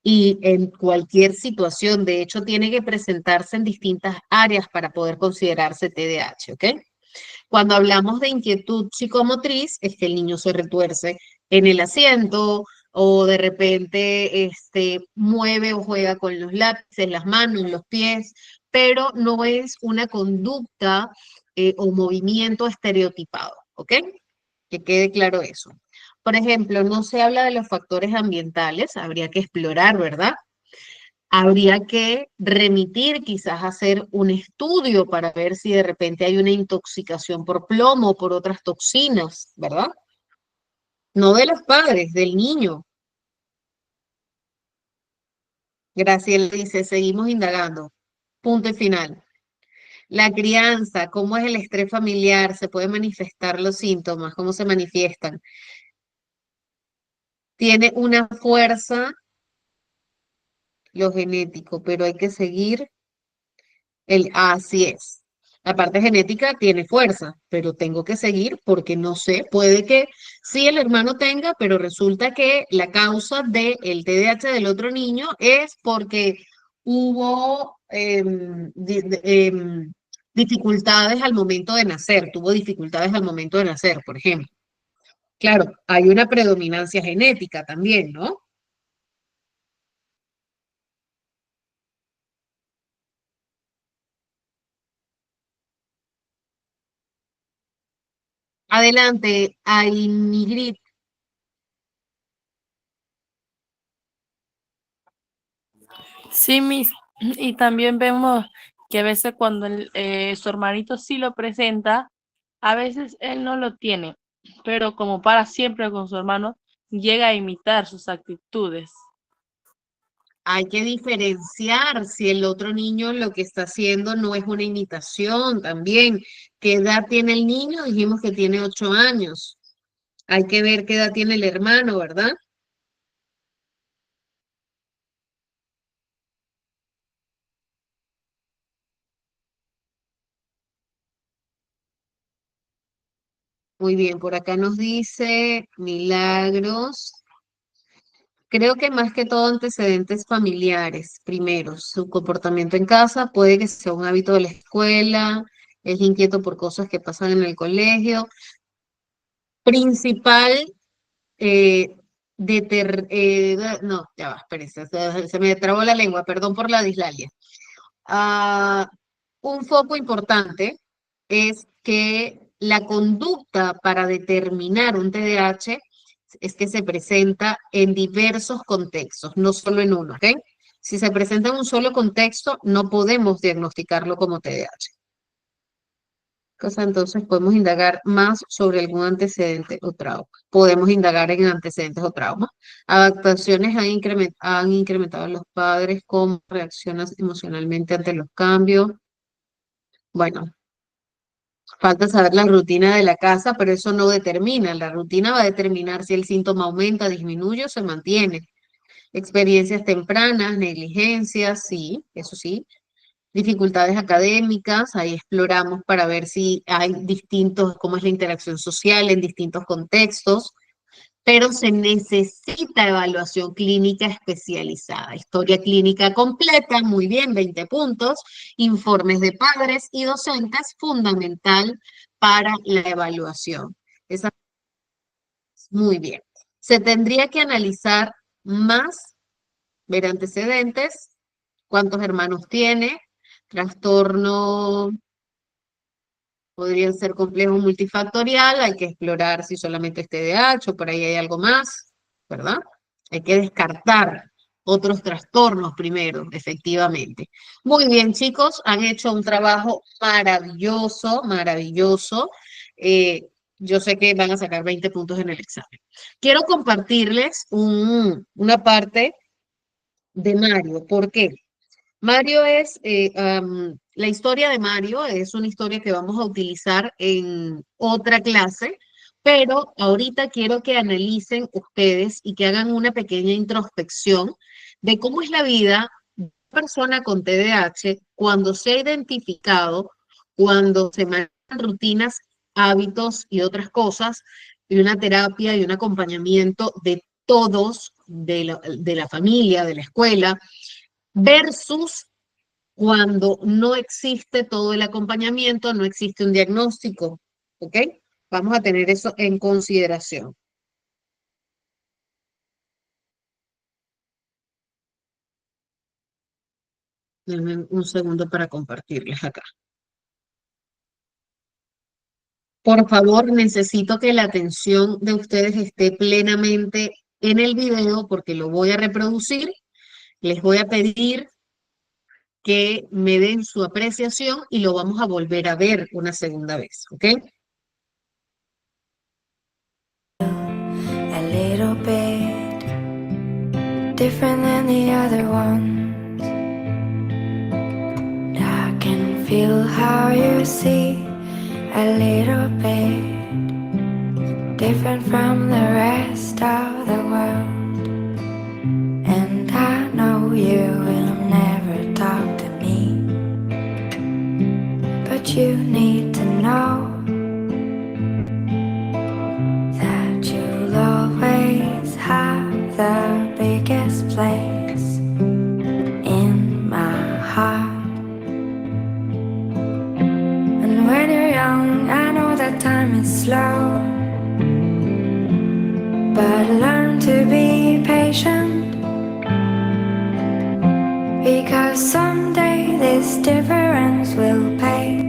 Y en cualquier situación, de hecho, tiene que presentarse en distintas áreas para poder considerarse TDAH, ¿ok? Cuando hablamos de inquietud psicomotriz, es que el niño se retuerce en el asiento o de repente mueve o juega con los lápices, las manos, los pies, pero no es una conducta o movimiento estereotipado, ¿ok? Que quede claro eso. Por ejemplo, no se habla de los factores ambientales, habría que explorar, ¿verdad? Habría que remitir, quizás hacer un estudio para ver si de repente hay una intoxicación por plomo o por otras toxinas, ¿verdad? No de los padres, del niño. Graciela dice, seguimos indagando. Punto y final. La crianza, ¿cómo es el estrés familiar? ¿Se pueden manifestar los síntomas? ¿Cómo se manifiestan? Tiene una fuerza lo genético, pero hay que seguir así es. La parte genética tiene fuerza, pero tengo que seguir porque no sé, puede que sí el hermano tenga, pero resulta que la causa del TDAH del otro niño es porque hubo dificultades al momento de nacer, tuvo dificultades al momento de nacer, por ejemplo. Claro, hay una predominancia genética también, ¿no? Adelante, Ainigrid. Sí, Miss. Y también vemos que a veces cuando su hermanito sí lo presenta, a veces él no lo tiene, pero como para siempre con su hermano, llega a imitar sus actitudes. Hay que diferenciar si el otro niño lo que está haciendo no es una imitación también. ¿Qué edad tiene el niño? Dijimos que tiene 8 años. Hay que ver qué edad tiene el hermano, ¿verdad? Muy bien, por acá nos dice Milagros. Creo que más que todo antecedentes familiares, primero, su comportamiento en casa puede que sea un hábito de la escuela, es inquieto por cosas que pasan en el colegio. Principal eh, no, ya va, espérese, se me trabó la lengua, perdón por la dislalia. Ah, un foco importante es que la conducta para determinar un TDAH es que se presenta en diversos contextos, no solo en uno, ¿ok? Si se presenta en un solo contexto, no podemos diagnosticarlo como TDAH. Entonces podemos indagar más sobre algún antecedente o trauma. Podemos indagar en antecedentes o traumas. Adaptaciones han incrementado en los padres, cómo reaccionan emocionalmente ante los cambios. Bueno, falta saber la rutina de la casa, pero eso no determina. La rutina va a determinar si el síntoma aumenta, disminuye o se mantiene. Experiencias tempranas, negligencias, sí, eso sí. Dificultades académicas, ahí exploramos para ver si hay distintos, cómo es la interacción social en distintos contextos. pero se necesita evaluación clínica especializada. Historia clínica completa, muy bien, 20 puntos. Informes de padres y docentes, fundamental para la evaluación. Esa muy bien. Se tendría que analizar más, ver antecedentes, cuántos hermanos tiene, trastorno, podrían ser complejo multifactorial, hay que explorar si solamente es TDAH o por ahí hay algo más, ¿verdad? Hay que descartar otros trastornos primero, efectivamente. Muy bien, chicos, han hecho un trabajo maravilloso, maravilloso. Eh, yo sé que van a sacar 20 puntos en el examen. Quiero compartirles una parte de Mario. ¿Por qué? Mario es, la historia de Mario es una historia que vamos a utilizar en otra clase, pero ahorita quiero que analicen ustedes y que hagan una pequeña introspección de cómo es la vida de una persona con TDAH cuando se ha identificado, cuando se manejan rutinas, hábitos y otras cosas, y una terapia y un acompañamiento de todos, de la familia, de la escuela, versus cuando no existe todo el acompañamiento, no existe un diagnóstico, ¿ok? Vamos a tener eso en consideración. Denme un segundo para compartirles acá. Por favor, necesito que la atención de ustedes esté plenamente en el video porque lo voy a reproducir. Les voy a pedir que me den su apreciación y lo vamos a volver a ver una segunda vez, ¿ok? A little bit different than the other ones. I can feel how you see a little bit different from the rest of the world. And I know you will never talk to me, but you need to know that you'll always have the biggest place in my heart. And when you're young, I know that time is slow, but learn to be patient, because someday this difference will pay,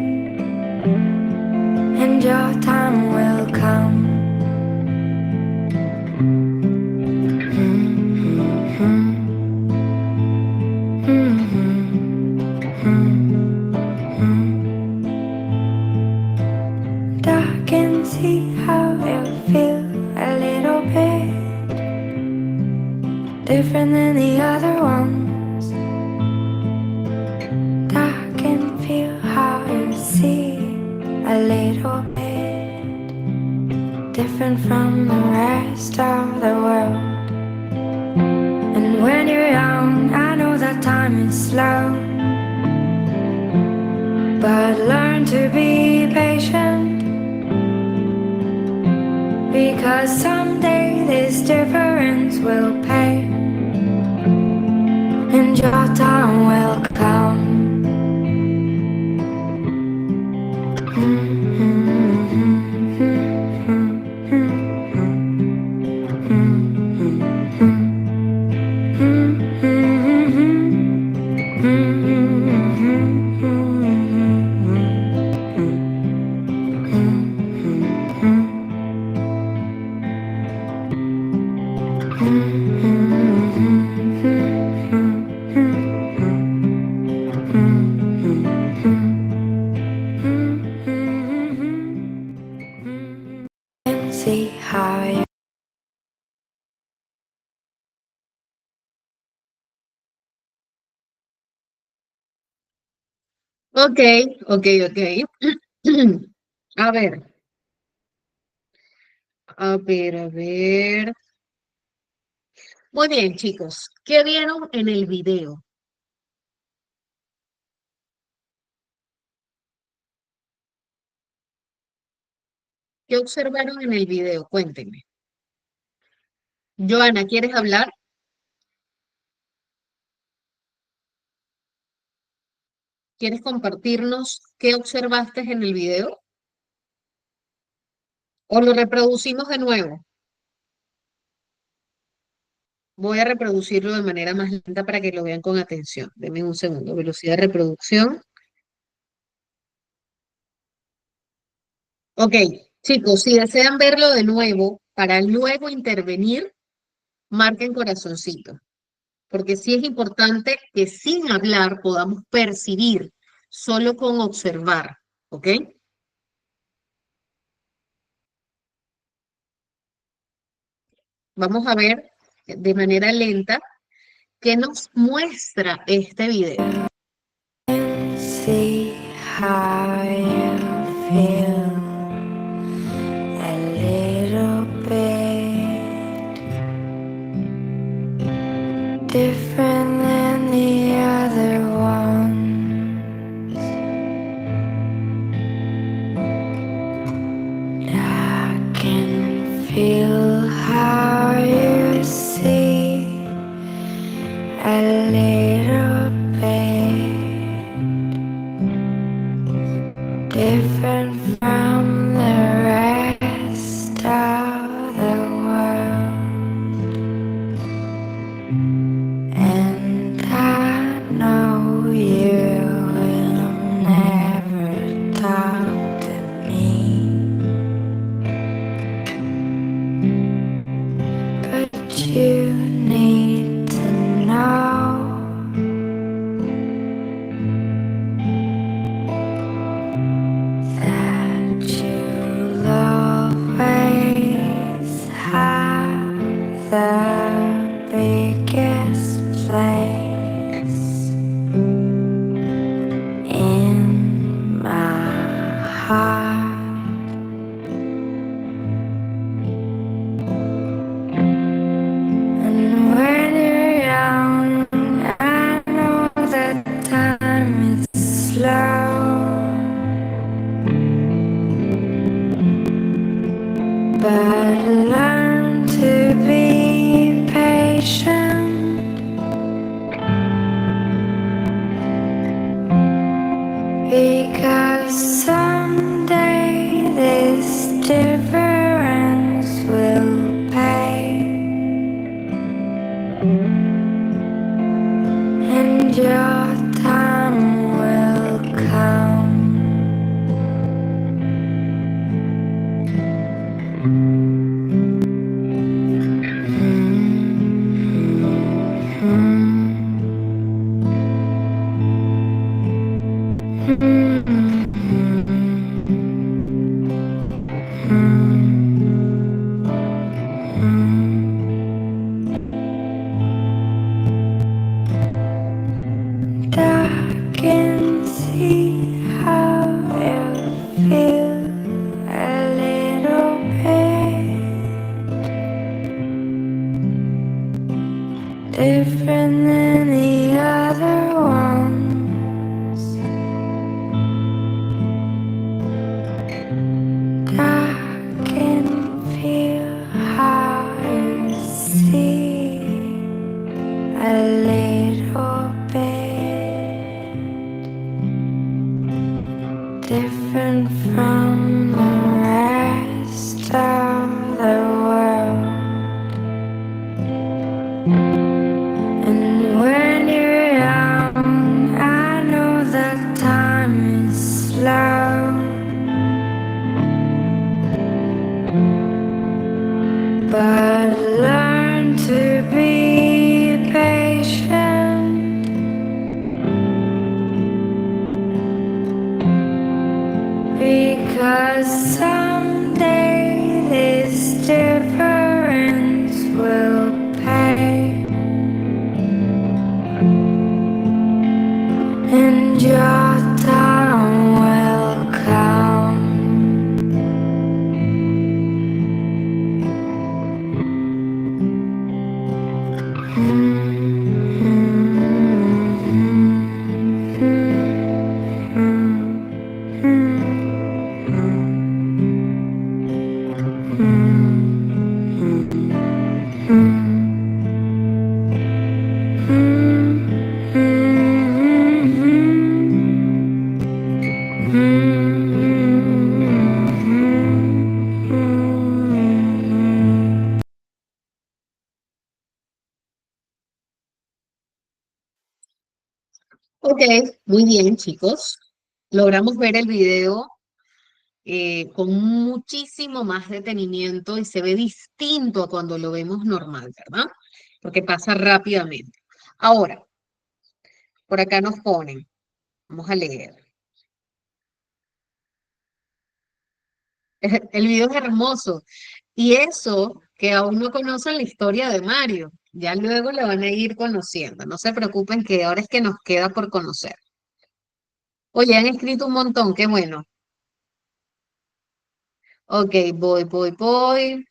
and your time will come. And I can see how you feel a little bit different than the other ones. And I can feel how you see a little bit different from the rest of the world. And when you're young, I know that time is slow, but learn to be patient, because someday this difference will pay, and your time will come. And see how you Ok, ok, ok. A ver, a ver, a ver. Muy bien, chicos. ¿Qué vieron en el video? ¿Qué observaron en el video? Cuéntenme. Joana, ¿quieres hablar? ¿Quieres compartirnos qué observaste en el video? ¿O lo reproducimos de nuevo? Voy a reproducirlo de manera más lenta para que lo vean con atención. Denme un segundo. Velocidad de reproducción. Ok, chicos, si desean verlo de nuevo, para luego intervenir, marquen corazoncito, porque sí es importante que sin hablar podamos percibir, solo con observar, ¿ok? Vamos a ver de manera lenta qué nos muestra este video. See how you feel a little bit different than the other ones. I can feel how you see a little bit different from the rest of the world. And I know you will never talk to me, but you need to know that you'll always have the biggest place in my heart. And when you're young, I know that time is slow. But learn to be patient, because someday this difference will pay, and your time will come. I can see how you feel a little bit different than the other ones. I can feel how you see a little bit different from the rest of the world. And when you're young, I know that time is slow. But learn to be patient, because someday this difference will pay, and your time will come. Ok, muy bien, chicos. Logramos ver el video con muchísimo más detenimiento y se ve distinto a cuando lo vemos normal, ¿verdad? Porque pasa rápidamente. Ahora, por acá nos ponen, vamos a leer. El video es hermoso. Y eso que aún no conocen la historia de Mario, ya luego la van a ir conociendo. No se preocupen que ahora es que nos queda por conocer. Oye, han escrito un montón, qué bueno. Ok, voy.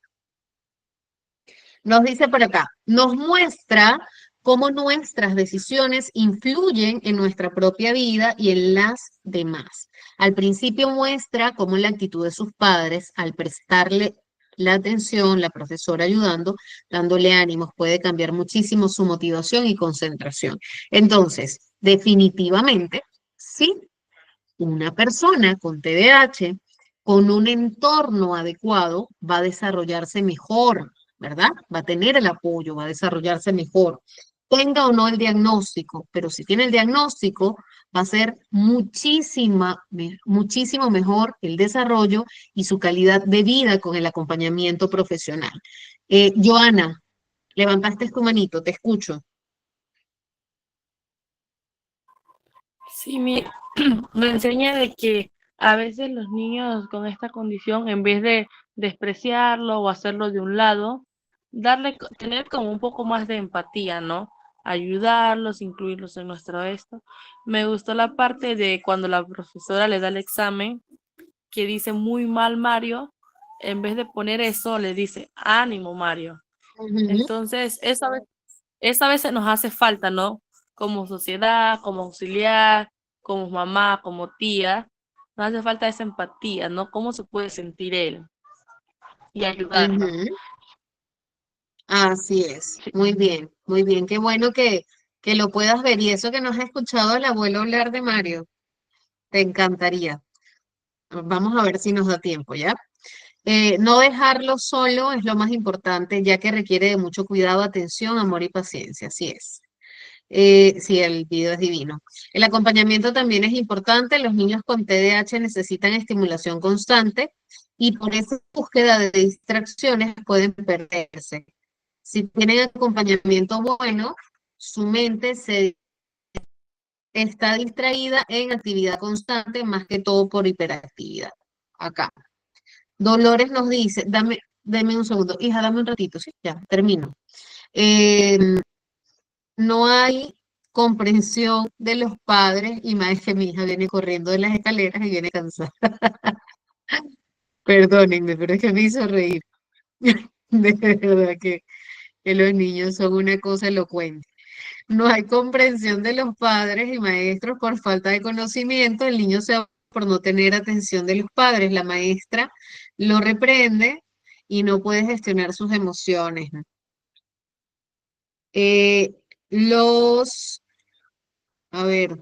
Nos dice por acá, nos muestra cómo nuestras decisiones influyen en nuestra propia vida y en las demás. Al principio muestra cómo la actitud de sus padres, al prestarle la atención, la profesora ayudando, dándole ánimos, puede cambiar muchísimo su motivación y concentración. Entonces, definitivamente, sí, una persona con TDAH, con un entorno adecuado, va a desarrollarse mejor, ¿verdad? Va a tener el apoyo, va a desarrollarse mejor. Tenga o no el diagnóstico, pero si tiene el diagnóstico, va a ser muchísimo mejor el desarrollo y su calidad de vida con el acompañamiento profesional. Joana, levantaste tu manito, te escucho. Sí, me enseña de que a veces los niños con esta condición, en vez de despreciarlo o hacerlo de un lado, tener como un poco más de empatía, ¿no? Ayudarlos, incluirlos en nuestro esto. Me gustó la parte de cuando la profesora le da el examen, que dice muy mal Mario, en vez de poner eso, le dice ánimo Mario. Entonces, esa vez nos hace falta, ¿no? Como sociedad, como auxiliar, como mamá, como tía, nos hace falta esa empatía, ¿no? ¿Cómo se puede sentir él? Y ayudarlo. Así es, muy bien, qué bueno que lo puedas ver y eso que no has escuchado al abuelo hablar de Mario, te encantaría. Vamos a ver si nos da tiempo, ¿ya? No dejarlo solo es lo más importante, ya que requiere de mucho cuidado, atención, amor y paciencia, así es. Sí, el video es divino. El acompañamiento también es importante, los niños con TDAH necesitan estimulación constante y por esa búsqueda de distracciones pueden perderse. Si tienen acompañamiento bueno, su mente está distraída en actividad constante, más que todo por hiperactividad. Acá. Dolores nos dice, dame un segundo, hija, dame un ratito, sí, ya, termino. No hay comprensión de los padres y más que mi hija viene corriendo de las escaleras y viene cansada. Perdónenme, pero es que me hizo reír. De verdad que los niños son una cosa elocuente. No hay comprensión de los padres y maestros por falta de conocimiento. El niño se va por no tener atención de los padres. La maestra lo reprende y no puede gestionar sus emociones. Eh, los, a ver,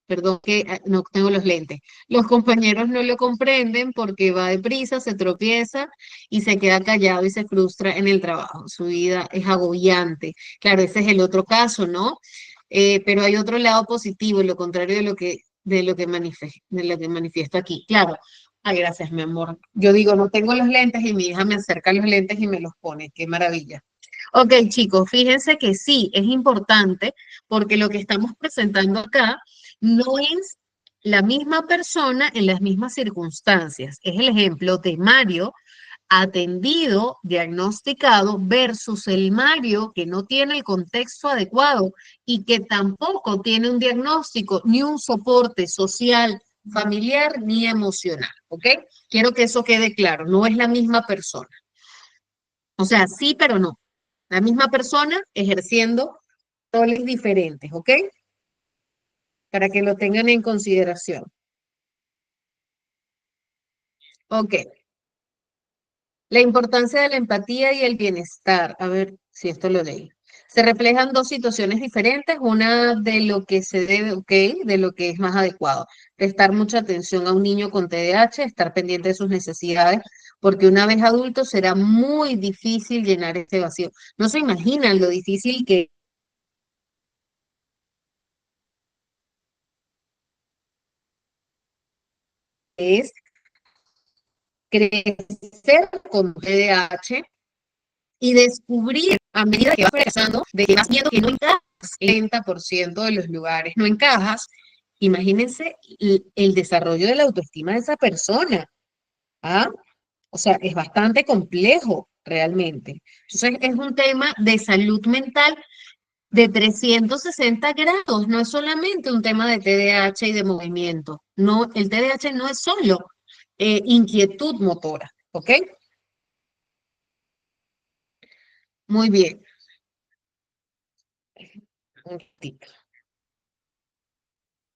perdón que no tengo los lentes. Los compañeros no lo comprenden porque va deprisa, se tropieza y se queda callado y se frustra en el trabajo. Su vida es agobiante. Claro, ese es el otro caso, ¿no? Pero hay otro lado positivo, lo contrario de lo que manifiesto aquí. Claro. Ay, gracias, mi amor. Yo digo, no tengo los lentes y mi hija me acerca los lentes y me los pone. Qué maravilla. Ok, chicos, fíjense que sí, es importante porque lo que estamos presentando acá no es la misma persona en las mismas circunstancias. Es el ejemplo de Mario atendido, diagnosticado, versus el Mario que no tiene el contexto adecuado y que tampoco tiene un diagnóstico ni un soporte social, familiar ni emocional. ¿Ok? Quiero que eso quede claro, no es la misma persona. O sea, sí, pero no. La misma persona ejerciendo roles diferentes, ¿ok? Para que lo tengan en consideración. Ok. La importancia de la empatía y el bienestar. A ver si esto lo leí. Se reflejan dos situaciones diferentes, una de lo que se debe, ok, de lo que es más adecuado. Prestar mucha atención a un niño con TDAH, estar pendiente de sus necesidades, porque una vez adulto será muy difícil llenar ese vacío. No se imaginan lo difícil que es crecer con TDAH y descubrir a medida que vas progresando de que vas viendo que no encajas en el 30% de los lugares, no encajas. Imagínense el desarrollo de la autoestima de esa persona. ¿Ah? O sea, es bastante complejo realmente. Entonces, es un tema de salud mental de 360 grados, no es solamente un tema de TDAH y de movimiento. No, el TDAH no es solo inquietud motora, ¿ok? Muy bien. Un momentito.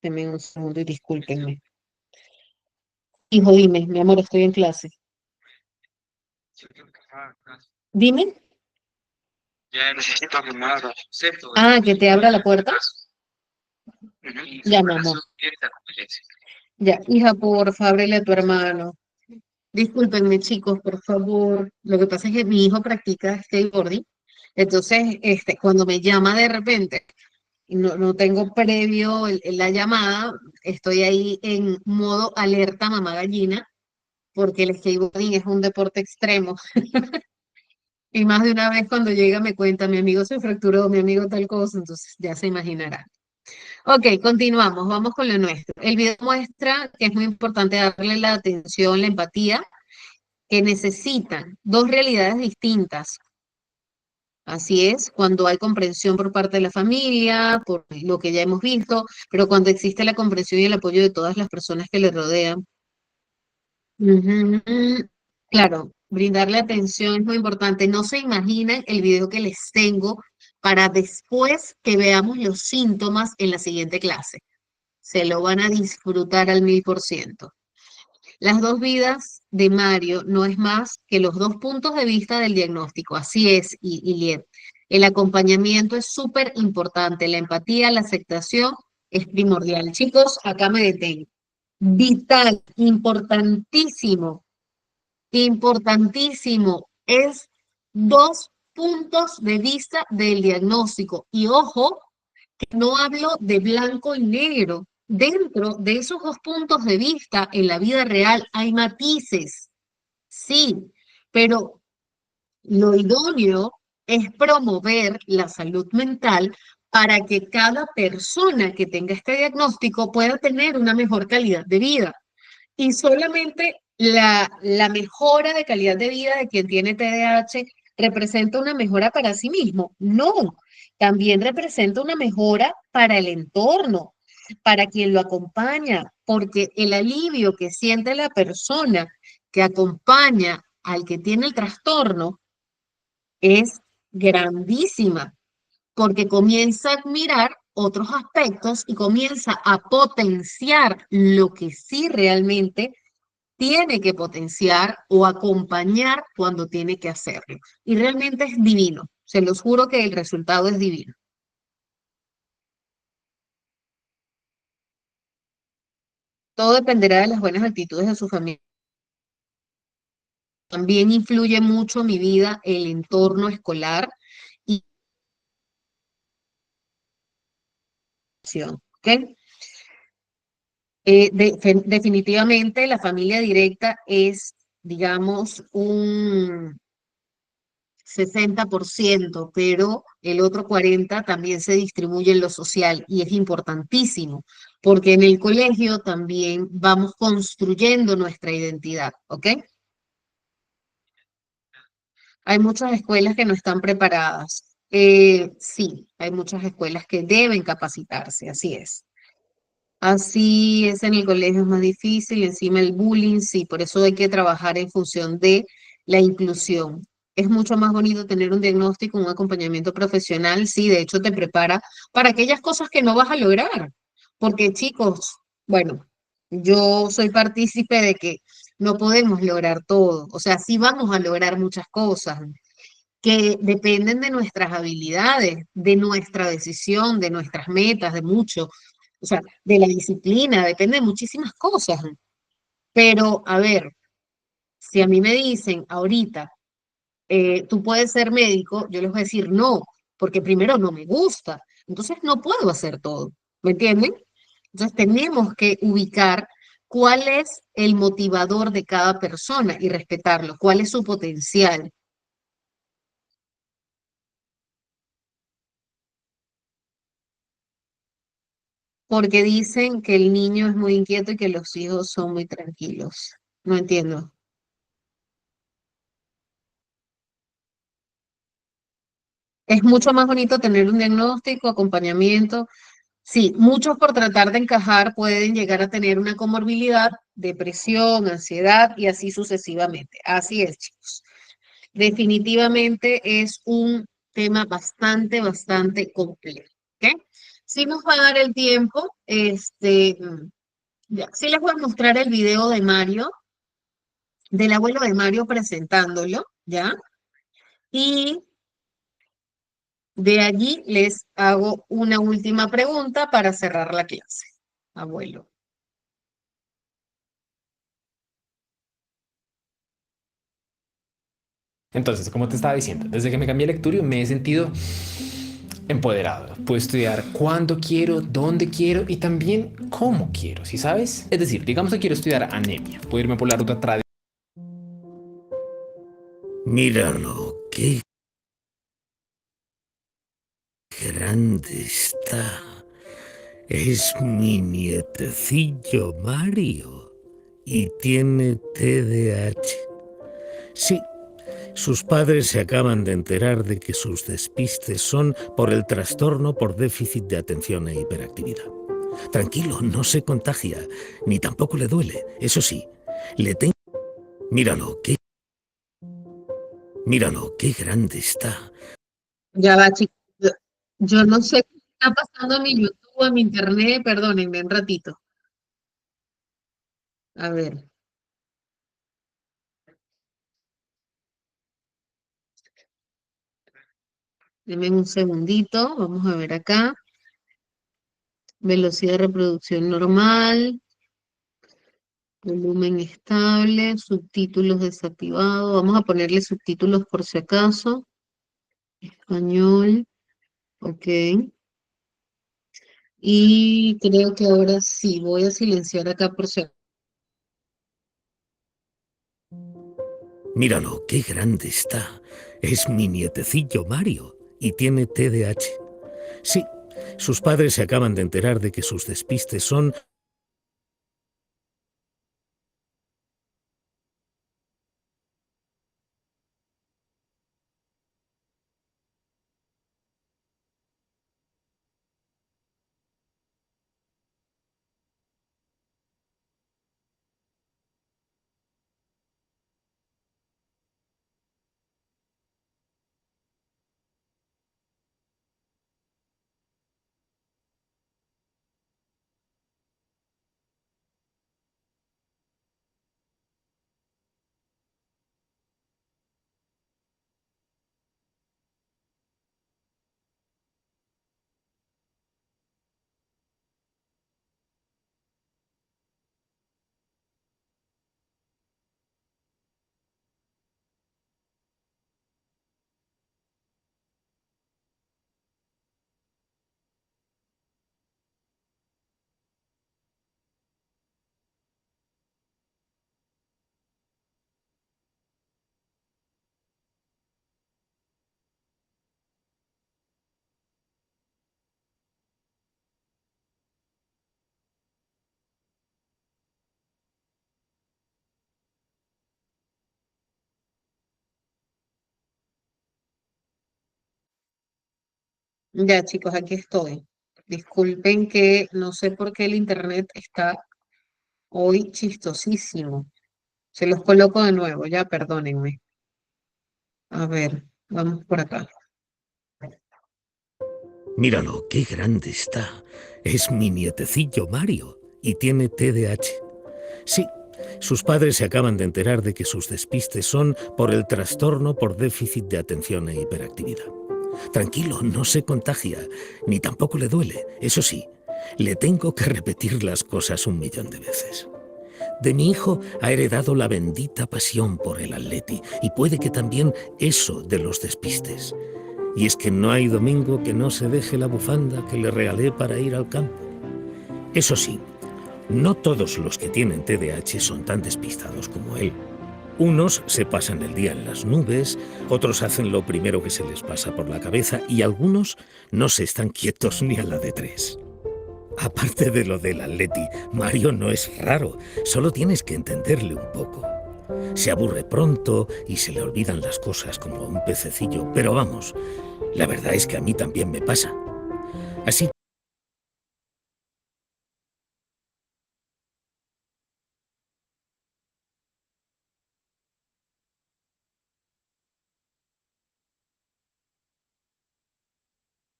Denme un segundo y discúlpenme. Hijo, dime, mi amor, estoy en clase. Dime. Ya necesito firmar. Ah, que te abra la puerta. Ya, mi amor. Ya, hija, por favor, ábrele a tu hermano. Discúlpenme, chicos, por favor. Lo que pasa es que mi hijo practica skateboarding. Entonces, cuando me llama de repente, y no tengo previo la llamada, estoy ahí en modo alerta mamá gallina, porque el skateboarding es un deporte extremo. Y más de una vez cuando llega me cuenta, mi amigo se fracturó, mi amigo tal cosa, entonces ya se imaginará. Ok, continuamos, vamos con lo nuestro. El video muestra que es muy importante darle la atención, la empatía que necesitan dos realidades distintas. Así es, cuando hay comprensión por parte de la familia, por lo que ya hemos visto, pero cuando existe la comprensión y el apoyo de todas las personas que le rodean. Ujú. Claro, brindarle atención es muy importante. No se imaginan el video que les tengo para después que veamos los síntomas en la siguiente clase. Se lo van a disfrutar al 1000%. Las dos vidas de Mario no es más que los dos puntos de vista del diagnóstico. Así es, Iliet. El acompañamiento es súper importante. La empatía, la aceptación es primordial. Chicos, acá me detengo. Vital, importantísimo, importantísimo. Es dos puntos de vista del diagnóstico. Y ojo, no hablo de blanco y negro. Dentro de esos dos puntos de vista, en la vida real hay matices, sí, pero lo idóneo es promover la salud mental para que cada persona que tenga este diagnóstico pueda tener una mejor calidad de vida. Y solamente la mejora de calidad de vida de quien tiene TDAH representa una mejora para sí mismo. No, también representa una mejora para el entorno, para quien lo acompaña, porque el alivio que siente la persona que acompaña al que tiene el trastorno es grandísima, porque comienza a admirar otros aspectos y comienza a potenciar lo que sí realmente tiene que potenciar o acompañar cuando tiene que hacerlo. Y realmente es divino. Se los juro que el resultado es divino. Todo dependerá de las buenas actitudes de su familia. También influye mucho mi vida, el entorno escolar y ¿ok? Definitivamente la familia directa es, digamos, un 60%, pero el otro 40% también se distribuye en lo social y es importantísimo, porque en el colegio también vamos construyendo nuestra identidad, ¿ok? Hay muchas escuelas que no están preparadas. Sí, hay muchas escuelas que deben capacitarse, así es. Así es, en el colegio es más difícil, encima el bullying, sí, por eso hay que trabajar en función de la inclusión. Es mucho más bonito tener un diagnóstico, un acompañamiento profesional, sí, de hecho te prepara para aquellas cosas que no vas a lograr. Porque chicos, bueno, yo soy partícipe de que no podemos lograr todo, o sea, sí vamos a lograr muchas cosas que dependen de nuestras habilidades, de nuestra decisión, de nuestras metas, de mucho. O sea, de la disciplina, depende de muchísimas cosas. Pero, a ver, si a mí me dicen ahorita, tú puedes ser médico, yo les voy a decir no, porque primero no me gusta, entonces no puedo hacer todo, ¿me entienden? Entonces tenemos que ubicar cuál es el motivador de cada persona y respetarlo, cuál es su potencial. Porque dicen que el niño es muy inquieto y que los hijos son muy tranquilos. No entiendo. Es mucho más bonito tener un diagnóstico, acompañamiento. Sí, muchos por tratar de encajar pueden llegar a tener una comorbilidad, depresión, ansiedad y así sucesivamente. Así es, chicos. Definitivamente es un tema bastante, bastante complejo. ¿Ok? Si nos va a dar el tiempo, ya, sí les voy a mostrar el video de Mario, del abuelo de Mario presentándolo, ¿ya? Y de allí les hago una última pregunta para cerrar la clase. Abuelo. Entonces, como te estaba diciendo, desde que me cambié a Lecturio me he sentido empoderado. Puedo estudiar cuando quiero, dónde quiero y también cómo quiero, ¿sí sabes? Es decir, digamos que quiero estudiar anemia, puedo irme por la ruta tradicional. Míralo, qué grande está. Es mi nietecillo Mario y tiene TDAH. Sí, sus padres se acaban de enterar de que sus despistes son por el trastorno por déficit de atención e hiperactividad. Tranquilo, no se contagia, ni tampoco le duele. Eso sí, le tengo... Míralo, qué grande está. Ya va, chicos. Yo no sé qué está pasando en mi YouTube, en mi internet, perdónenme un ratito. A ver. Denme un segundito, vamos a ver acá. Velocidad de reproducción normal, volumen estable, subtítulos desactivados. Vamos a ponerle subtítulos por si acaso. Español, ok. Y creo que ahora sí, voy a silenciar acá por si acaso. Míralo, qué grande está. Es mi nietecillo Mario y tiene TDAH. Sí, sus padres se acaban de enterar de que sus despistes son... Ya, chicos, aquí estoy. Disculpen que no sé por qué el internet está hoy chistosísimo. Se los coloco de nuevo, ya perdónenme. A ver, vamos por acá. Míralo, qué grande está. Es mi nietecillo Mario y tiene TDAH. Sí, sus padres se acaban de enterar de que sus despistes son por el trastorno por déficit de atención e hiperactividad. Tranquilo, no se contagia, ni tampoco le duele. Eso sí, le tengo que repetir las cosas 1.000.000 de veces. De mi hijo ha heredado la bendita pasión por el atleti y puede que también eso de los despistes. Y es que no hay domingo que no se deje la bufanda que le regalé para ir al campo. Eso sí, No todos los que tienen TDAH son tan despistados como él. Unos se pasan el día en las nubes, otros hacen lo primero que se les pasa por la cabeza y algunos no se están quietos ni a la de tres. Aparte de lo del Atleti, Mario no es raro, solo tienes que entenderle un poco. Se aburre pronto y se le olvidan las cosas como a un pececillo, pero vamos, la verdad es que a mí también me pasa. Así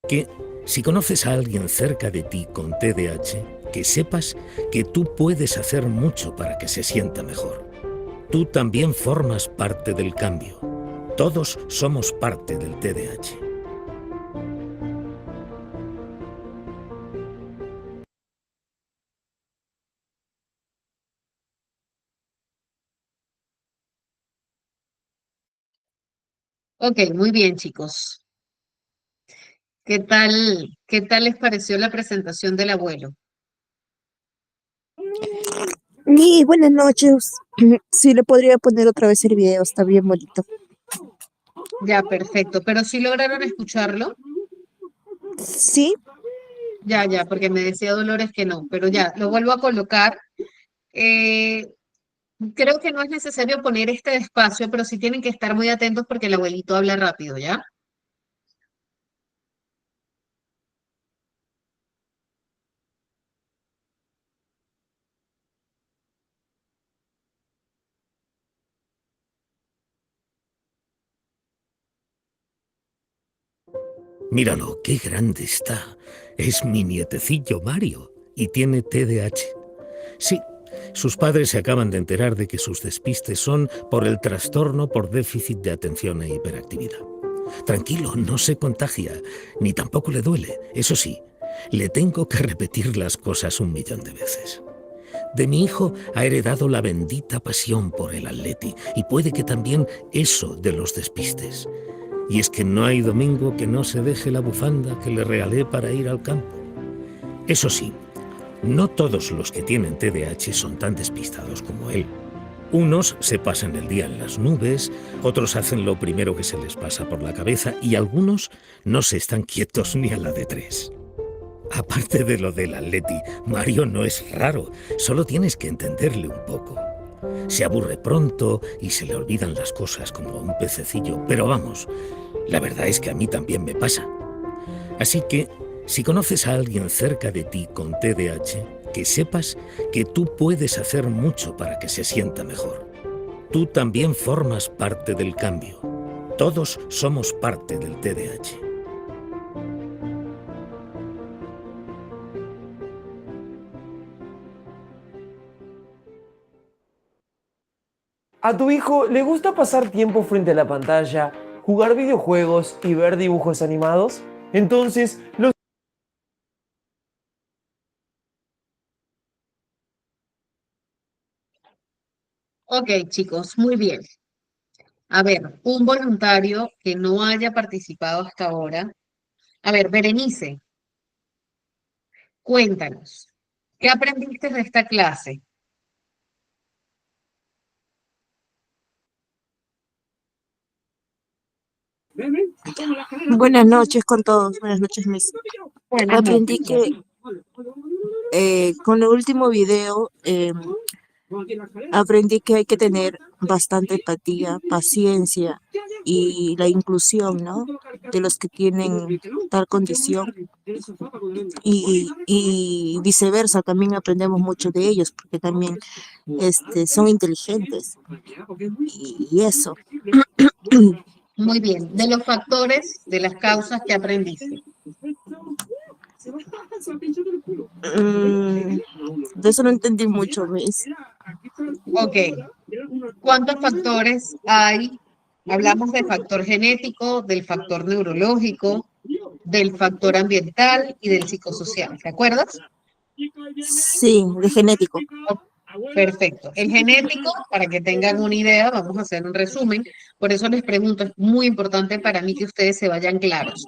que, si conoces a alguien cerca de ti con TDAH, que sepas que tú puedes hacer mucho para que se sienta mejor. Tú también formas parte del cambio. Todos somos parte del TDAH. Ok, muy bien, chicos. Qué tal les pareció la presentación del abuelo? Y buenas noches. Sí, le podría poner otra vez el video, está bien bonito. Ya, perfecto. Pero sí lograron escucharlo. Sí. Ya, porque me decía Dolores que no, pero ya, lo vuelvo a colocar. Eh, Creo que no es necesario poner este despacio, pero sí tienen que estar muy atentos porque el abuelito habla rápido, ¿ya? Míralo, qué grande está. Es mi nietecillo Mario y tiene TDAH. Sí, sus padres se acaban de enterar de que sus despistes son por el trastorno por déficit de atención e hiperactividad. Tranquilo, no se contagia, ni tampoco le duele. Eso sí, le tengo que repetir las cosas 1.000.000 de veces. De mi hijo ha heredado la bendita pasión por el Atleti y puede que también eso de los despistes. Y es que no hay domingo que no se deje la bufanda que le regalé para ir al campo. Eso sí, no todos los que tienen TDAH son tan despistados como él. Unos se pasan el día en las nubes, otros hacen lo primero que se les pasa por la cabeza y algunos no se están quietos ni a la de tres. Aparte de lo del Atleti, Mario no es raro, solo tienes que entenderle un poco. Se aburre pronto y se le olvidan las cosas como a un pececillo, pero vamos, la verdad es que a mí también me pasa. Así que, si conoces a alguien cerca de ti con TDAH, que sepas que tú puedes hacer mucho para que se sienta mejor. Tú también formas parte del cambio. Todos somos parte del TDAH. ¿A tu hijo le gusta pasar tiempo frente a la pantalla, jugar videojuegos y ver dibujos animados? Entonces, los... Ok, chicos, muy bien. A ver, un voluntario que no haya participado hasta ahora. A ver, Berenice, cuéntanos, ¿qué aprendiste de esta clase? Buenas noches con todos. Buenas noches, Miss. Buenas Aprendí noches. que con el último video aprendí que hay que tener bastante empatía, paciencia y la inclusión, ¿no? De los que tienen tal condición y viceversa, también aprendemos mucho de ellos porque también son inteligentes y eso. Muy bien, de los factores, de las causas que aprendiste. De eso no entendí mucho, Miss. Ok, ¿cuántos factores hay? Hablamos del factor genético, del factor neurológico, del factor ambiental y del psicosocial, ¿te acuerdas? Sí, de genético. Perfecto. El genético, para que tengan una idea, vamos a hacer un resumen. Por eso les pregunto, es muy importante para mí que ustedes se vayan claros.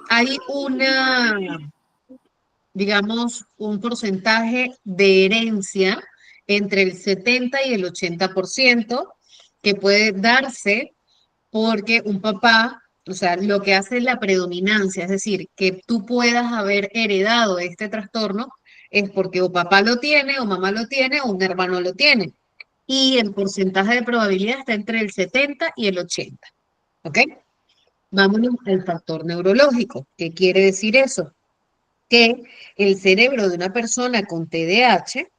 Hay digamos, un porcentaje de herencia entre el 70 y el 80% que puede darse porque un papá, o sea, lo que hace es la predominancia, es decir, que tú puedas haber heredado este trastorno es porque o papá lo tiene, o mamá lo tiene, o un hermano lo tiene. Y el porcentaje de probabilidad está entre el 70 y el 80. ¿Ok? Vámonos al factor neurológico. ¿Qué quiere decir eso? Que el cerebro de una persona con TDAH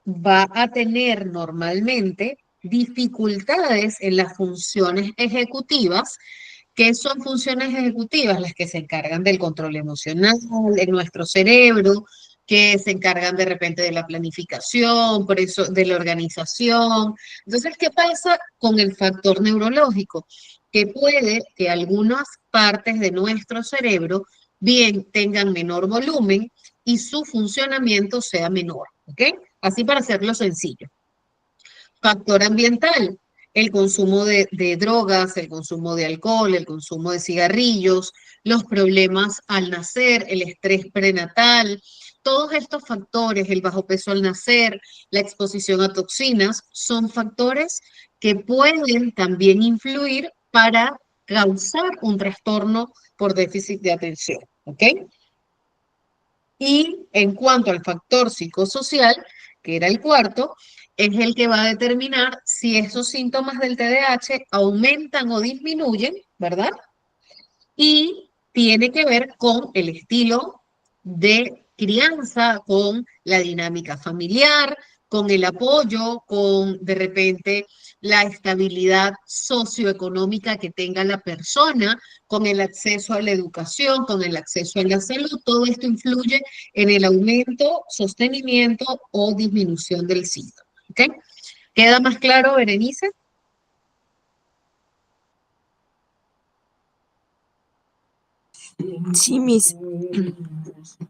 va a tener normalmente dificultades en las funciones ejecutivas. ¿Qué son funciones ejecutivas? Las que se encargan del control emocional en nuestro cerebro, que se encargan de repente de la planificación, por eso de la organización. Entonces, ¿qué pasa con el factor neurológico? Que puede que algunas partes de nuestro cerebro bien tengan menor volumen y su funcionamiento sea menor, ¿ok? Así para hacerlo sencillo. Factor ambiental, el consumo de drogas, el consumo de alcohol, el consumo de cigarrillos, los problemas al nacer, el estrés prenatal, todos estos factores, el bajo peso al nacer, la exposición a toxinas, son factores que pueden también influir para causar un trastorno por déficit de atención, ¿ok? Y en cuanto al factor psicosocial, que era el cuarto, es el que va a determinar si esos síntomas del TDAH aumentan o disminuyen, ¿verdad? Y tiene que ver con el estilo de crianza, con la dinámica familiar, con el apoyo, con de repente la estabilidad socioeconómica que tenga la persona, con el acceso a la educación, con el acceso a la salud. Todo esto influye en el aumento, sostenimiento o disminución del síntoma. ¿Ok? ¿Queda más claro, Berenice? Sí, Miss.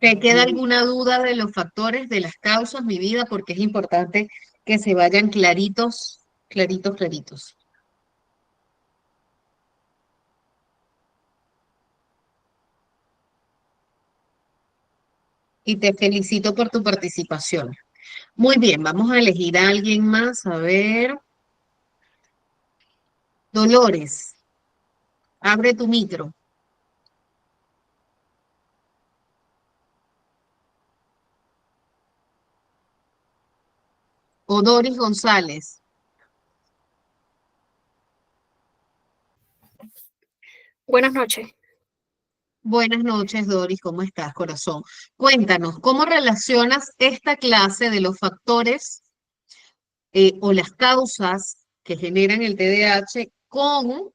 ¿Te queda alguna duda de los factores, de las causas, mi vida? Porque es importante que se vayan claritos, claritos, claritos. Y te felicito por tu participación. Muy bien, vamos a elegir a alguien más. A ver. Dolores, abre tu micro. O Doris González. Buenas noches. Buenas noches, Doris, ¿cómo estás, corazón? Cuéntanos, ¿cómo relacionas esta clase de los factores o las causas que generan el TDAH con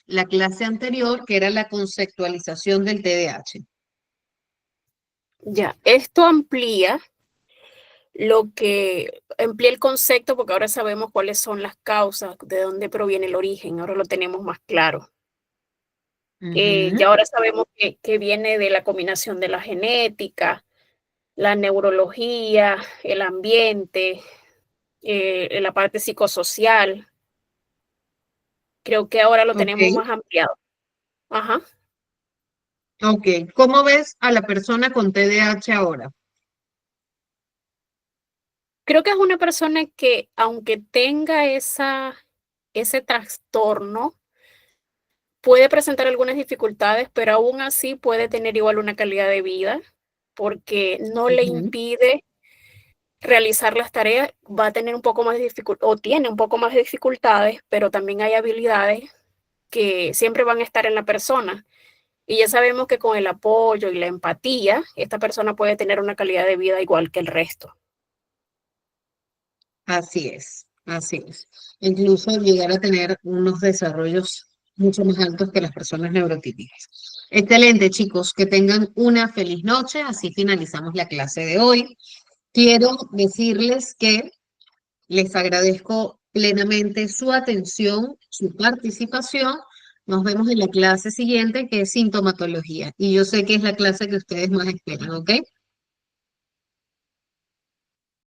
la clase anterior, que era la conceptualización del TDAH? Ya, esto amplía amplía el concepto porque ahora sabemos cuáles son las causas, de dónde proviene el origen, ahora lo tenemos más claro. Ya ahora sabemos que viene de la combinación de la genética, la neurología, el ambiente, la parte psicosocial. Creo que ahora lo tenemos más ampliado. Ajá. Ok, ¿cómo ves a la persona con TDAH ahora? Creo que es una persona que, aunque tenga ese trastorno, puede presentar algunas dificultades, pero aún así puede tener igual una calidad de vida, porque no le impide realizar las tareas. Va a tener un poco más de dificultades, o tiene un poco más de dificultades, pero también hay habilidades que siempre van a estar en la persona. Y ya sabemos que con el apoyo y la empatía, esta persona puede tener una calidad de vida igual que el resto. Así es, así es. Incluso llegar a tener unos desarrollos mucho más altos que las personas neurotípicas. Excelente, chicos, que tengan una feliz noche. Así finalizamos la clase de hoy. Quiero decirles que les agradezco plenamente su atención, su participación. Nos vemos en la clase siguiente, que es sintomatología. Y yo sé que es la clase que ustedes más esperan, ¿ok?